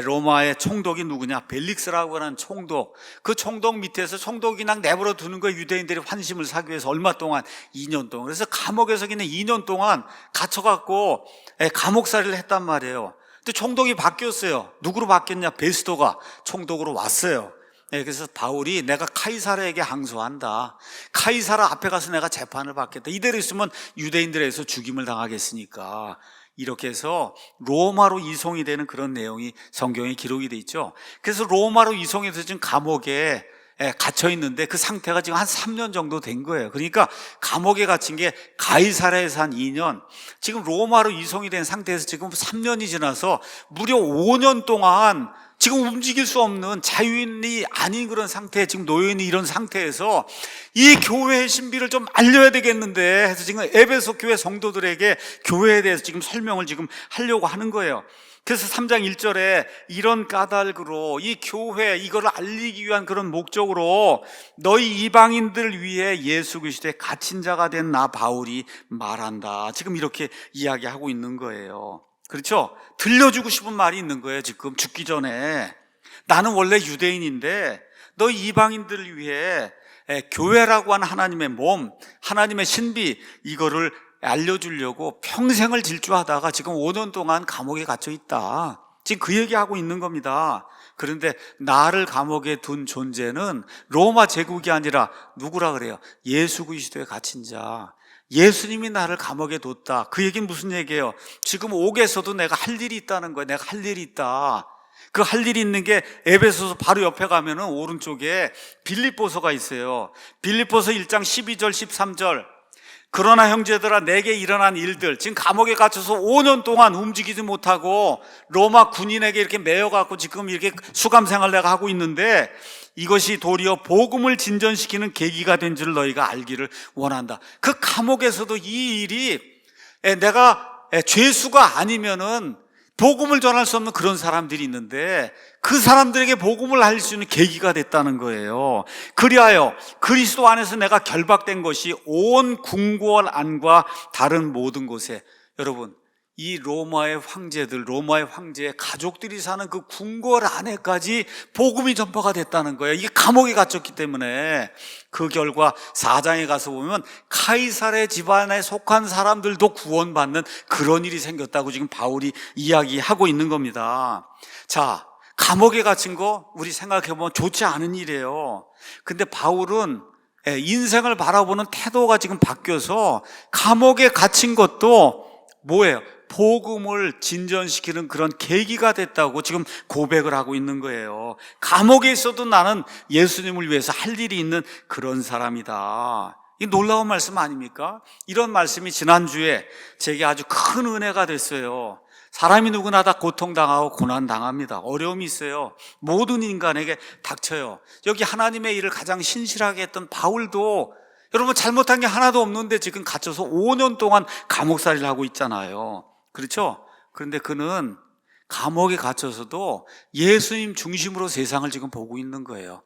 로마의 총독이 누구냐? 벨릭스라고 하는 총독. 그 총독 밑에서 총독이 그냥 내버려 두는 거예요. 유대인들이 환심을 사기 위해서. 얼마 동안? 2년 동안. 그래서 감옥에서 그냥 2년 동안 갇혀갖고 감옥살이를 했단 말이에요. 근데 총독이 바뀌었어요. 누구로 바뀌었냐? 베스도가 총독으로 왔어요. 그래서 바울이 내가 카이사르에게 항소한다. 카이사르 앞에 가서 내가 재판을 받겠다. 이대로 있으면 유대인들에서 죽임을 당하겠으니까. 이렇게 해서 로마로 이송이 되는 그런 내용이 성경에 기록이 돼 있죠. 그래서 로마로 이송이 돼서 지금 감옥에 갇혀 있는데 그 상태가 지금 한 3년 정도 된 거예요. 그러니까 감옥에 갇힌 게 가이사랴에서 한 2년, 지금 로마로 이송이 된 상태에서 지금 3년이 지나서 무려 5년 동안 지금 움직일 수 없는 자유인이 아닌 그런 상태에 지금 놓여있는 이런 상태에서 이 교회의 신비를 좀 알려야 되겠는데 해서 지금 에베소 교회 성도들에게 교회에 대해서 지금 설명을 지금 하려고 하는 거예요. 그래서 3장 1절에 이런 까닭으로 이 교회 이거를 알리기 위한 그런 목적으로 너희 이방인들 위해 예수 그리스도의 갇힌 자가 된 나 바울이 말한다. 지금 이렇게 이야기하고 있는 거예요. 그렇죠? 들려주고 싶은 말이 있는 거예요. 지금 죽기 전에 나는 원래 유대인인데 너희 이방인들을 위해 교회라고 하는 하나님의 몸, 하나님의 신비, 이거를 알려주려고 평생을 질주하다가 지금 5년 동안 감옥에 갇혀 있다. 지금 그 얘기하고 있는 겁니다. 그런데 나를 감옥에 둔 존재는 로마 제국이 아니라 누구라 그래요? 예수 그리스도에 갇힌 자. 예수님이 나를 감옥에 뒀다. 그 얘기는 무슨 얘기예요? 지금 옥에서도 내가 할 일이 있다는 거예요. 내가 할 일이 있다. 그 할 일이 있는 게 에베소서 바로 옆에 가면은 오른쪽에 빌립보서가 있어요. 빌립보서 1장 12절 13절. 그러나 형제들아 내게 일어난 일들, 지금 감옥에 갇혀서 5년 동안 움직이지 못하고 로마 군인에게 이렇게 매여갖고 지금 이렇게 수감생활 내가 하고 있는데 이것이 도리어 복음을 진전시키는 계기가 된 줄 너희가 알기를 원한다. 그 감옥에서도 이 일이 내가 죄수가 아니면은 복음을 전할 수 없는 그런 사람들이 있는데 그 사람들에게 복음을 할 수 있는 계기가 됐다는 거예요. 그리하여 그리스도 안에서 내가 결박된 것이 온 궁궐 안과 다른 모든 곳에, 여러분 이 로마의 황제들, 로마의 황제의 가족들이 사는 그 궁궐 안에까지 복음이 전파가 됐다는 거예요. 이게 감옥에 갇혔기 때문에. 그 결과 4장에 가서 보면 카이사르의 집안에 속한 사람들도 구원받는 그런 일이 생겼다고 지금 바울이 이야기하고 있는 겁니다. 자, 감옥에 갇힌 거 우리 생각해보면 좋지 않은 일이에요. 근데 바울은 인생을 바라보는 태도가 지금 바뀌어서 감옥에 갇힌 것도 뭐예요? 복음을 진전시키는 그런 계기가 됐다고 지금 고백을 하고 있는 거예요. 감옥에 있어도 나는 예수님을 위해서 할 일이 있는 그런 사람이다. 이 놀라운 말씀 아닙니까? 이런 말씀이 지난주에 제게 아주 큰 은혜가 됐어요. 사람이 누구나 다 고통당하고 고난당합니다. 어려움이 있어요. 모든 인간에게 닥쳐요. 여기 하나님의 일을 가장 신실하게 했던 바울도 여러분 잘못한 게 하나도 없는데 지금 갇혀서 5년 동안 감옥살이를 하고 있잖아요. 그렇죠? 그런데 그는 감옥에 갇혀서도 예수님 중심으로 세상을 지금 보고 있는 거예요.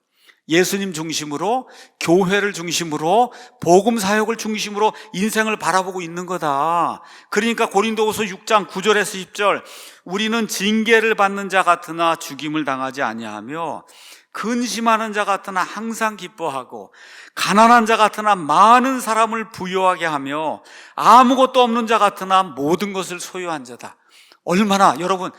예수님 중심으로, 교회를 중심으로, 복음 사역을 중심으로 인생을 바라보고 있는 거다. 그러니까 고린도후서 6장 9절에서 10절, 우리는 징계를 받는 자 같으나 죽임을 당하지 아니하며 근심하는 자 같으나 항상 기뻐하고 가난한 자 같으나 많은 사람을 부유하게 하며 아무것도 없는 자 같으나 모든 것을 소유한 자다. 얼마나 여러분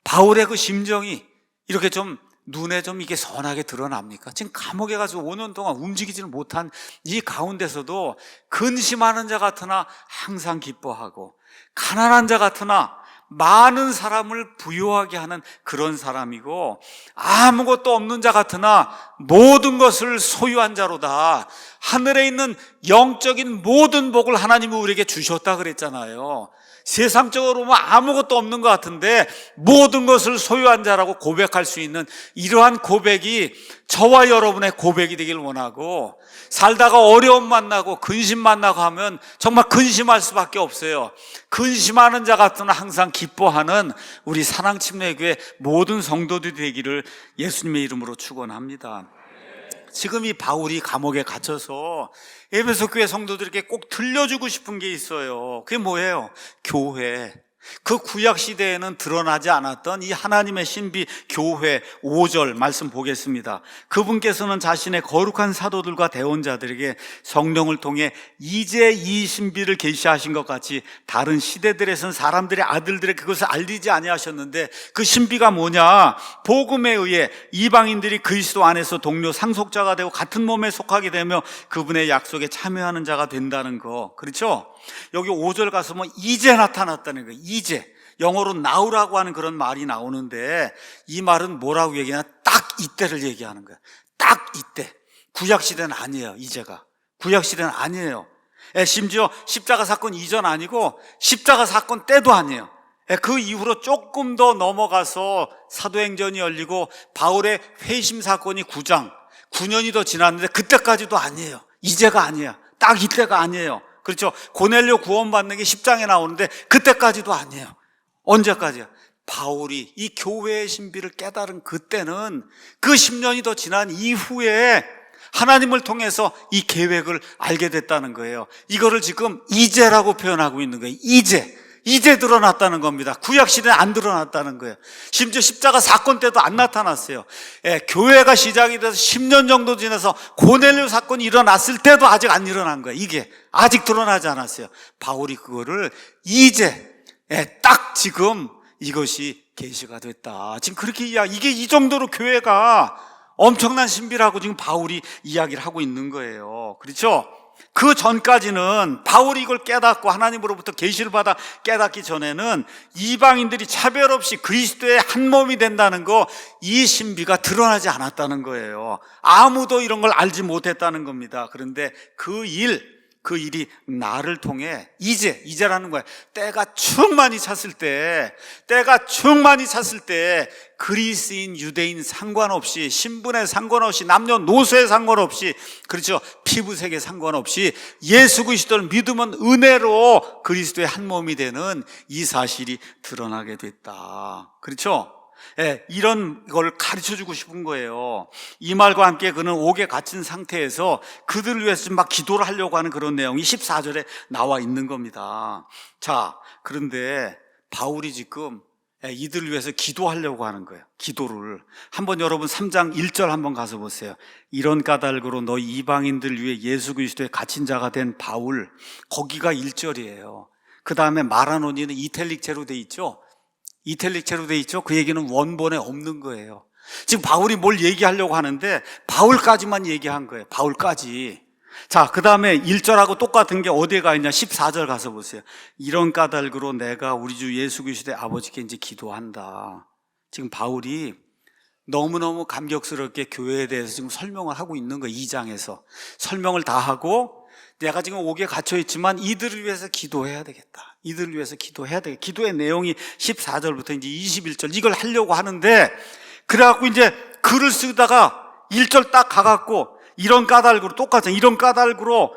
바울의 그 심정이 이렇게 좀 눈에 좀 이게 선하게 드러납니까? 지금 감옥에 가서 5년 동안 움직이지를 못한 이 가운데서도 근심하는 자 같으나 항상 기뻐하고 가난한 자 같으나 많은 사람을 부유하게 하는 그런 사람이고 아무것도 없는 자 같으나 모든 것을 소유한 자로다. 하늘에 있는 영적인 모든 복을 하나님이 우리에게 주셨다 그랬잖아요. 세상적으로 보면 아무것도 없는 것 같은데 모든 것을 소유한 자라고 고백할 수 있는 이러한 고백이 저와 여러분의 고백이 되길 원하고, 살다가 어려움 만나고 근심 만나고 하면 정말 근심할 수밖에 없어요. 근심하는 자 같으나 항상 기뻐하는 우리 사랑침례교회 모든 성도들이 되기를 예수님의 이름으로 축원합니다. 지금 이 바울이 감옥에 갇혀서 에베소 교회 성도들에게 꼭 들려주고 싶은 게 있어요. 그게 뭐예요? 교회. 그 구약 시대에는 드러나지 않았던 이 하나님의 신비 교회 5절 말씀 보겠습니다. 그분께서는 자신의 거룩한 사도들과 대언자들에게 성령을 통해 이제 이 신비를 계시하신 것 같이 다른 시대들에선 사람들의 아들들의 그것을 알리지 아니하셨는데, 그 신비가 뭐냐? 복음에 의해 이방인들이 그리스도 안에서 동료 상속자가 되고 같은 몸에 속하게 되며 그분의 약속에 참여하는 자가 된다는 거. 그렇죠? 여기 5절 가서 뭐 이제 나타났다는 거예요. 이제. 영어로 now라고 하는 그런 말이 나오는데 이 말은 뭐라고 얘기하냐? 딱 이때를 얘기하는 거예요. 딱 이때. 구약시대는 아니에요. 이제가. 구약시대는 아니에요. 심지어 십자가 사건 이전 아니고 십자가 사건 때도 아니에요. 그 이후로 조금 더 넘어가서 사도행전이 열리고 바울의 회심 사건이 9년이 더 지났는데 그때까지도 아니에요. 이제가 아니야. 딱 이때가 아니에요. 그렇죠? 고넬료 구원받는 게 10장에 나오는데 그때까지도 아니에요. 언제까지야? 바울이 이 교회의 신비를 깨달은 그때는 그 10년이 더 지난 이후에 하나님을 통해서 이 계획을 알게 됐다는 거예요. 이거를 지금 이제라고 표현하고 있는 거예요. 이제 드러났다는 겁니다. 구약시대는 안 드러났다는 거예요. 심지어 십자가 사건 때도 안 나타났어요. 교회가 시작이 돼서 10년 정도 지나서 고넬료 사건이 일어났을 때도 아직 안 일어난 거예요. 이게 아직 드러나지 않았어요. 바울이 그거를 이제 딱 지금 이것이 계시가 됐다. 지금 그렇게 이게 이 정도로 교회가 엄청난 신비라고 지금 바울이 이야기를 하고 있는 거예요. 그렇죠? 그 전까지는 바울이 이걸 깨닫고 하나님으로부터 계시를 받아 깨닫기 전에는 이방인들이 차별 없이 그리스도의 한 몸이 된다는 거, 이 신비가 드러나지 않았다는 거예요. 아무도 이런 걸 알지 못했다는 겁니다. 그런데 그 일이 나를 통해 이제라는 거야. 때가 충만히 찼을 때 그리스인 유대인 상관없이, 신분에 상관없이, 남녀노소에 상관없이, 그렇죠, 피부색에 상관없이 예수 그리스도를 믿으면 은혜로 그리스도의 한 몸이 되는 이 사실이 드러나게 됐다. 그렇죠? 이런 걸 가르쳐주고 싶은 거예요. 이 말과 함께 그는 옥에 갇힌 상태에서 그들을 위해서 막 기도를 하려고 하는 그런 내용이 14절에 나와 있는 겁니다. 자, 그런데 바울이 지금 이들을 위해서 기도하려고 하는 거예요. 기도를. 한번 여러분 3장 1절 한번 가서 보세요. 이런 까닭으로 너희 이방인들 위해 예수 그리스도의 갇힌 자가 된 바울. 거기가 1절이에요. 그 다음에 말하노니는 이탈릭체로 돼 있죠. 그 얘기는 원본에 없는 거예요. 지금 바울이 뭘 얘기하려고 하는데 바울까지만 얘기한 거예요. 바울까지. 자, 그 다음에 1절하고 똑같은 게 어디에 가 있냐? 14절 가서 보세요. 이런 까닭으로 내가 우리 주 예수 그리스도의 아버지께 이제 기도한다. 지금 바울이 너무너무 감격스럽게 교회에 대해서 지금 설명을 하고 있는 거예요. 2장에서 설명을 다 하고, 내가 지금 옥에 갇혀 있지만 이들을 위해서 기도해야 되겠다. 기도의 내용이 14절부터 이제 21절 이걸 하려고 하는데, 그래갖고 이제 글을 쓰다가 1절 딱 가갖고 이런 까닭으로, 똑같잖아요. 이런 까닭으로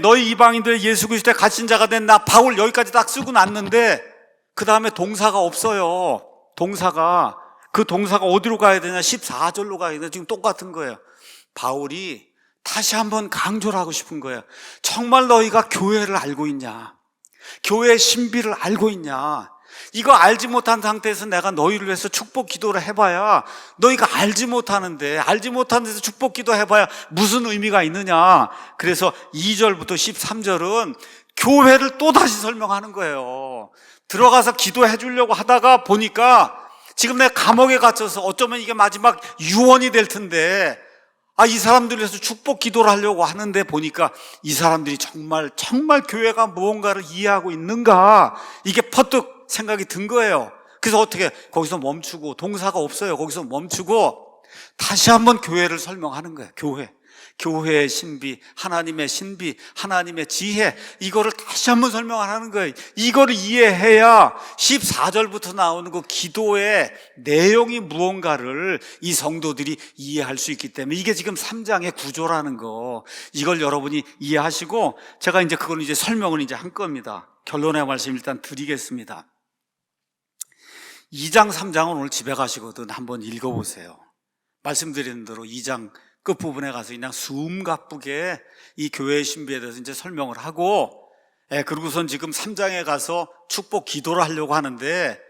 너희 이방인들 예수 그리스도의 갇힌 자가 된 나 바울, 여기까지 딱 쓰고 났는데 그 다음에 동사가 없어요. 그 동사가 어디로 가야 되냐? 14절로 가야 되냐? 지금 똑같은 거예요. 바울이 다시 한번 강조를 하고 싶은 거예요. 정말 너희가 교회를 알고 있냐? 교회의 신비를 알고 있냐? 이거 알지 못한 상태에서 내가 너희를 위해서 축복 기도를 해봐야, 너희가 알지 못하는데, 알지 못한 데서 축복 기도 해봐야 무슨 의미가 있느냐. 그래서 2절부터 13절은 교회를 또 다시 설명하는 거예요. 들어가서 기도해 주려고 하다가 보니까 지금 내가 감옥에 갇혀서 어쩌면 이게 마지막 유언이 될 텐데, 이 사람들을 위해서 축복 기도를 하려고 하는데 보니까 이 사람들이 정말 교회가 무언가를 이해하고 있는가, 이게 퍼뜩 생각이 든 거예요. 그래서 어떻게 거기서 멈추고, 동사가 없어요. 거기서 멈추고 다시 한번 교회를 설명하는 거예요. 교회의 신비, 하나님의 신비, 하나님의 지혜, 이거를 다시 한번 설명하는 거예요. 이거를 이해해야 14절부터 나오는 그 기도의 내용이 무언가를 이 성도들이 이해할 수 있기 때문에, 이게 지금 3장의 구조라는 거, 이걸 여러분이 이해하시고, 제가 이제 그걸 이제 설명을 이제 한 겁니다. 결론의 말씀 일단 드리겠습니다. 2장, 3장은 오늘 집에 가시거든 한번 읽어보세요. 말씀드린 대로 2장 끝부분에 가서 그냥 숨가쁘게 이 교회의 신비에 대해서 이제 설명을 하고, 그리고선 지금 3장에 가서 축복 기도를 하려고 하는데,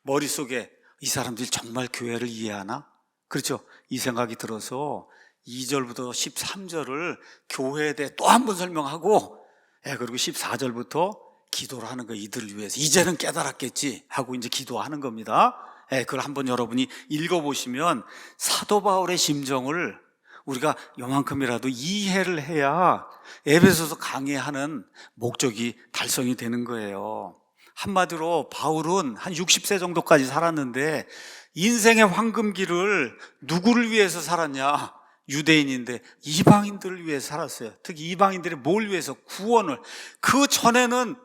머릿속에 이 사람들이 정말 교회를 이해하나? 그렇죠? 이 생각이 들어서 2절부터 13절을 교회에 대해 또 한 번 설명하고, 그리고 14절부터 기도를 하는 거예요. 이들을 위해서. 이제는 깨달았겠지 하고 이제 기도하는 겁니다. 그걸 한번 여러분이 읽어보시면 사도 바울의 심정을 우리가 요만큼이라도 이해를 해야 에베소서 강의하는 목적이 달성이 되는 거예요. 한마디로 바울은 한 60세 정도까지 살았는데 인생의 황금기를 누구를 위해서 살았냐? 유대인인데 이방인들을 위해서 살았어요. 특히 이방인들이 뭘 위해서? 구원을. 그 전에는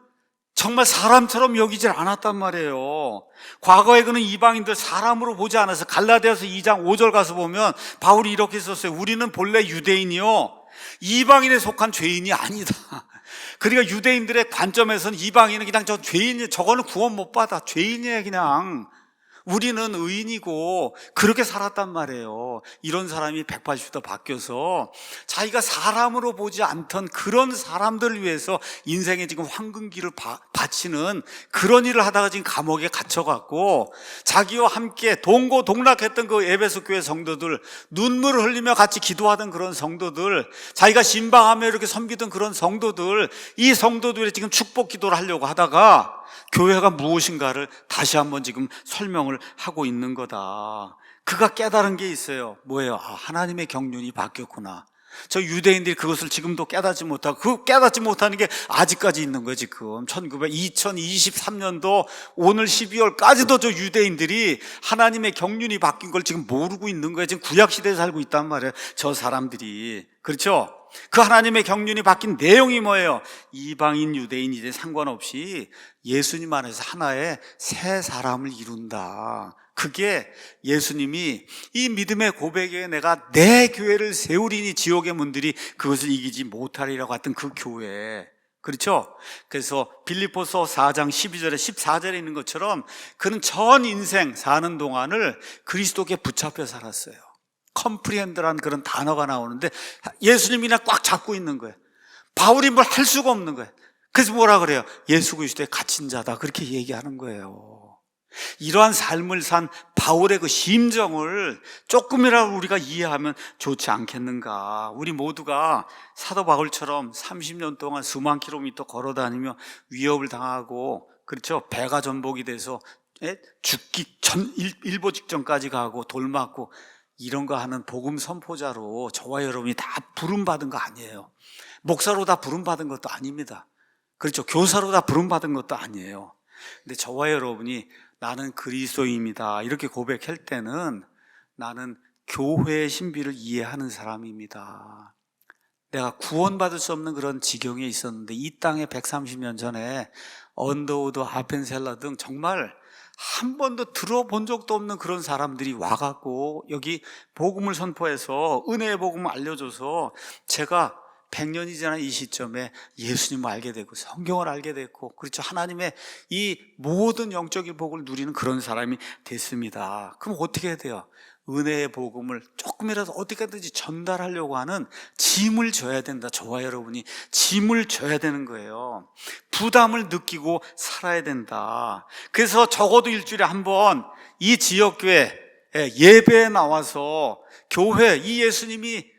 정말 사람처럼 여기질 않았단 말이에요. 과거에 그는 이방인들 사람으로 보지 않아서, 갈라디아서 2장 5절 가서 보면 바울이 이렇게 썼어요. 우리는 본래 유대인이요, 이방인에 속한 죄인이 아니다. 그러니까 유대인들의 관점에서는 이방인은 그냥 저 죄인이, 저거는 구원 못 받아, 죄인이에요 그냥. 우리는 의인이고 그렇게 살았단 말이에요. 이런 사람이 180도 바뀌어서 자기가 사람으로 보지 않던 그런 사람들을 위해서 인생에 지금 황금기를 바치는 그런 일을 하다가 지금 감옥에 갇혀갖고, 자기와 함께 동고동락했던 그 에베소 교회 성도들, 눈물을 흘리며 같이 기도하던 그런 성도들, 자기가 신방하며 이렇게 섬기던 그런 성도들, 이 성도들이 지금 축복 기도를 하려고 하다가 교회가 무엇인가를 다시 한번 지금 설명을 하고 있는 거다. 그가 깨달은 게 있어요. 뭐예요? 하나님의 경륜이 바뀌었구나. 저 유대인들이 그것을 지금도 깨닫지 못하고, 그 깨닫지 못하는 게 아직까지 있는 거예요. 지금 2023년도 오늘 12월까지도 저 유대인들이 하나님의 경륜이 바뀐 걸 지금 모르고 있는 거예요. 지금 구약시대에 살고 있단 말이에요, 저 사람들이. 그렇죠? 그 하나님의 경륜이 바뀐 내용이 뭐예요? 이방인 유대인 이제 상관없이 예수님 안에서 하나의 새 사람을 이룬다. 그게 예수님이 이 믿음의 고백에 내가 내 교회를 세우리니 지옥의 문들이 그것을 이기지 못하리라고 했던 그 교회. 그렇죠? 그래서 빌립보서 4장 12절에 14절에 있는 것처럼 그는 전 인생 사는 동안을 그리스도께 붙잡혀 살았어요. 컴프리헨드라는 그런 단어가 나오는데 예수님이 그냥 꽉 잡고 있는 거예요. 바울이 뭘 할 수가 없는 거예요. 그래서 뭐라 그래요? 예수 그리스도의 갇힌 자다, 그렇게 얘기하는 거예요. 이러한 삶을 산 바울의 그 심정을 조금이라도 우리가 이해하면 좋지 않겠는가. 우리 모두가 사도 바울처럼 30년 동안 수만 킬로미터 걸어다니며 위협을 당하고, 그렇죠, 배가 전복이 돼서 죽기 전 일보 직전까지 가고 돌 맞고 이런 거 하는 복음 선포자로 저와 여러분이 다 부름받은 거 아니에요. 목사로 다 부름받은 것도 아닙니다. 그렇죠, 교사로 다 부름받은 것도 아니에요. 근데 저와 여러분이 나는 그리스도인입니다 이렇게 고백할 때는 나는 교회의 신비를 이해하는 사람입니다. 내가 구원받을 수 없는 그런 지경에 있었는데 이 땅에 130년 전에 언더우드, 아펜셀러 등 정말 한 번도 들어본 적도 없는 그런 사람들이 와갖고 여기 복음을 선포해서 은혜의 복음을 알려줘서 제가 100년이 지난 이 시점에 예수님을 알게 되고 성경을 알게 됐고, 그렇죠, 하나님의 이 모든 영적인 복을 누리는 그런 사람이 됐습니다. 그럼 어떻게 해야 돼요? 은혜의 복음을 조금이라도 어떻게든지 전달하려고 하는 짐을 져야 된다. 저와 여러분이 짐을 져야 되는 거예요. 부담을 느끼고 살아야 된다. 그래서 적어도 일주일에 한 번 이 지역교회 예배에 나와서 교회, 이 예수님이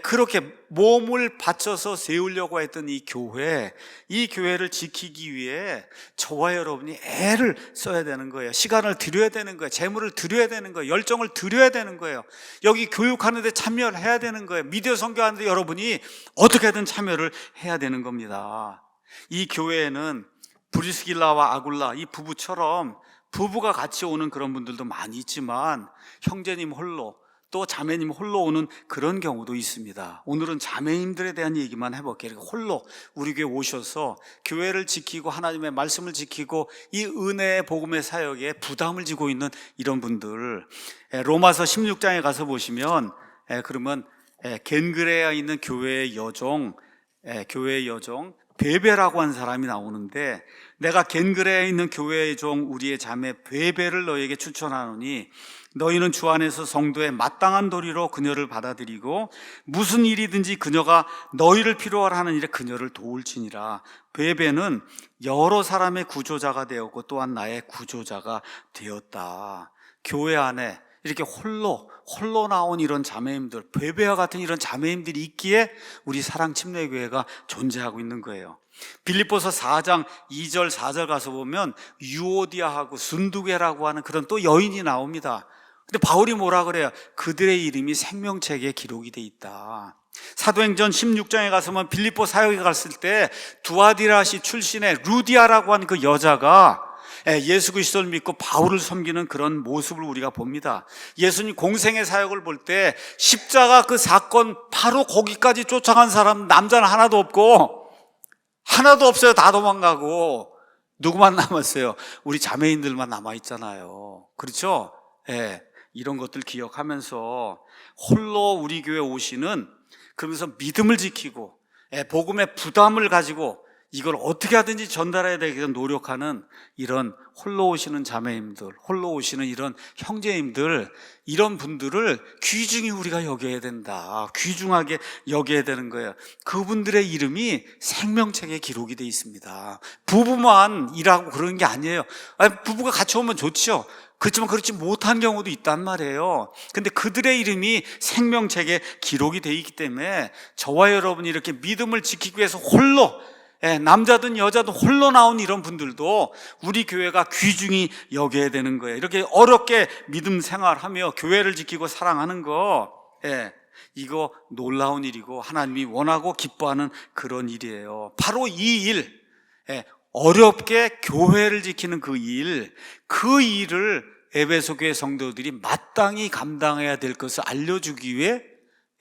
그렇게 몸을 바쳐서 세우려고 했던 이 교회를 지키기 위해 저와 여러분이 애를 써야 되는 거예요. 시간을 들여야 되는 거예요. 재물을 들여야 되는 거예요. 열정을 들여야 되는 거예요. 여기 교육하는 데 참여를 해야 되는 거예요. 미디어 선교하는 데 여러분이 어떻게든 참여를 해야 되는 겁니다. 이 교회에는 브리스길라와 아굴라 이 부부처럼 부부가 같이 오는 그런 분들도 많이 있지만 형제님 홀로 또 자매님 홀로 오는 그런 경우도 있습니다. 오늘은 자매님들에 대한 얘기만 해볼게요. 홀로 우리 교회 오셔서 교회를 지키고 하나님의 말씀을 지키고 이 은혜의 복음의 사역에 부담을 지고 있는 이런 분들, 로마서 16장에 가서 보시면 그러면 겐그레아에 있는 교회의 여종 베베라고 한 사람이 나오는데, 내가 겐그레아에 있는 교회의 종 우리의 자매 베베를 너에게 추천하노니 너희는 주 안에서 성도의 마땅한 도리로 그녀를 받아들이고 무슨 일이든지 그녀가 너희를 필요로 하는 일에 그녀를 도울지니라. 베베는 여러 사람의 구조자가 되었고 또한 나의 구조자가 되었다. 교회 안에 이렇게 홀로 나온 이런 자매님들, 베베와 같은 이런 자매님들이 있기에 우리 사랑침례교회가 존재하고 있는 거예요. 빌립보서 4장 2절 4절 가서 보면 유오디아하고 순두계라고 하는 그런 또 여인이 나옵니다. 근데 바울이 뭐라 그래요? 그들의 이름이 생명책에 기록이 돼 있다. 사도행전 16장에 가서 보면 빌립보 사역에 갔을 때 두아디라시 출신의 루디아라고 하는 그 여자가 예수 그리스도를 믿고 바울을 섬기는 그런 모습을 우리가 봅니다. 예수님 공생의 사역을 볼 때 십자가 그 사건 바로 거기까지 쫓아간 사람 남자는 하나도 없어요. 다 도망가고 누구만 남았어요? 우리 자매인들만 남아있잖아요. 그렇죠? 이런 것들 기억하면서 홀로 우리 교회 오시는, 그러면서 믿음을 지키고 복음의 부담을 가지고 이걸 어떻게 하든지 전달해야 되기 위해 노력하는 이런 홀로 오시는 자매님들, 홀로 오시는 이런 형제님들, 이런 분들을 귀중히 우리가 여겨야 된다. 귀중하게 여겨야 되는 거예요. 그분들의 이름이 생명책에 기록이 돼 있습니다. 부부만 일하고 그러는 게 아니에요. 부부가 같이 오면 좋죠. 그렇지만 그렇지 못한 경우도 있단 말이에요. 근데 그들의 이름이 생명책에 기록이 돼 있기 때문에 저와 여러분이 이렇게 믿음을 지키기 위해서 홀로, 남자든 여자든 홀로 나온 이런 분들도 우리 교회가 귀중히 여겨야 되는 거예요. 이렇게 어렵게 믿음 생활하며 교회를 지키고 사랑하는 거, 이거 놀라운 일이고 하나님이 원하고 기뻐하는 그런 일이에요. 바로 이 일, 어렵게 교회를 지키는 그 일을 에베소 교회 성도들이 마땅히 감당해야 될 것을 알려주기 위해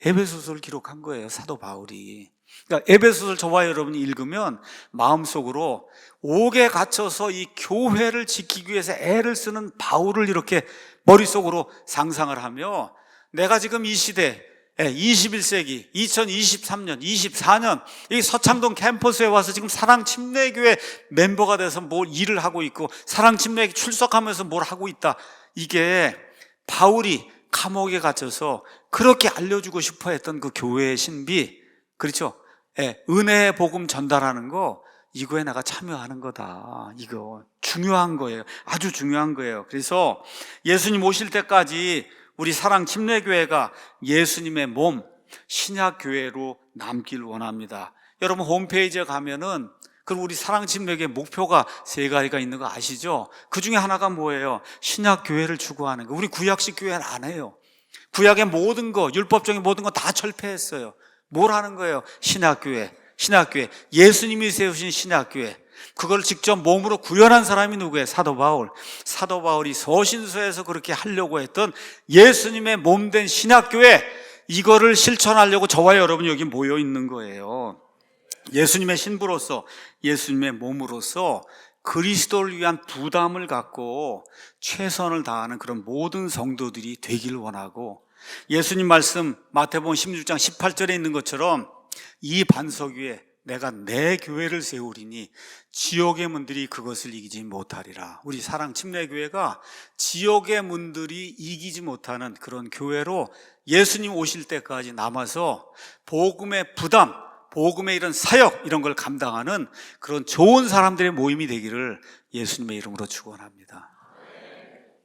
에베소서를 기록한 거예요, 사도 바울이. 그러니까 에베소서를 저와 여러분이 읽으면 마음속으로 옥에 갇혀서 이 교회를 지키기 위해서 애를 쓰는 바울을 이렇게 머릿속으로 상상을 하며, 내가 지금 이 시대 21세기 2023년 24년 이 서창동 캠퍼스에 와서 지금 사랑침례교회 멤버가 돼서 뭘 일을 하고 있고 사랑침례에 출석하면서 뭘 하고 있다. 이게 바울이 감옥에 갇혀서 그렇게 알려주고 싶어 했던 그 교회의 신비, 그렇죠? 은혜의 복음 전달하는 거, 이거에 내가 참여하는 거다. 이거 중요한 거예요. 아주 중요한 거예요. 그래서 예수님 오실 때까지 우리 사랑침례교회가 예수님의 몸, 신약교회로 남길 원합니다. 여러분 홈페이지에 가면은 그리고 우리 사랑침례교회 목표가 3가지가 있는 거 아시죠? 그 중에 하나가 뭐예요? 신약교회를 추구하는 거. 우리 구약식 교회는 안 해요. 구약의 모든 거, 율법적인 모든 거 다 철폐했어요. 뭘 하는 거예요? 신약교회. 예수님이 세우신 신약교회. 그걸 직접 몸으로 구현한 사람이 누구예요? 사도 바울이 서신서에서 그렇게 하려고 했던 예수님의 몸된 신약교회, 이거를 실천하려고 저와 여러분이 여기 모여 있는 거예요. 예수님의 신부로서, 예수님의 몸으로서 그리스도를 위한 부담을 갖고 최선을 다하는 그런 모든 성도들이 되길 원하고, 예수님 말씀 마태복음 16장 18절에 있는 것처럼 이 반석 위에 내가 내 교회를 세우리니 지옥의 문들이 그것을 이기지 못하리라. 우리 사랑 침례교회가 지옥의 문들이 이기지 못하는 그런 교회로 예수님 오실 때까지 남아서 복음의 부담, 복음의 이런 사역 이런 걸 감당하는 그런 좋은 사람들의 모임이 되기를 예수님의 이름으로 축원합니다.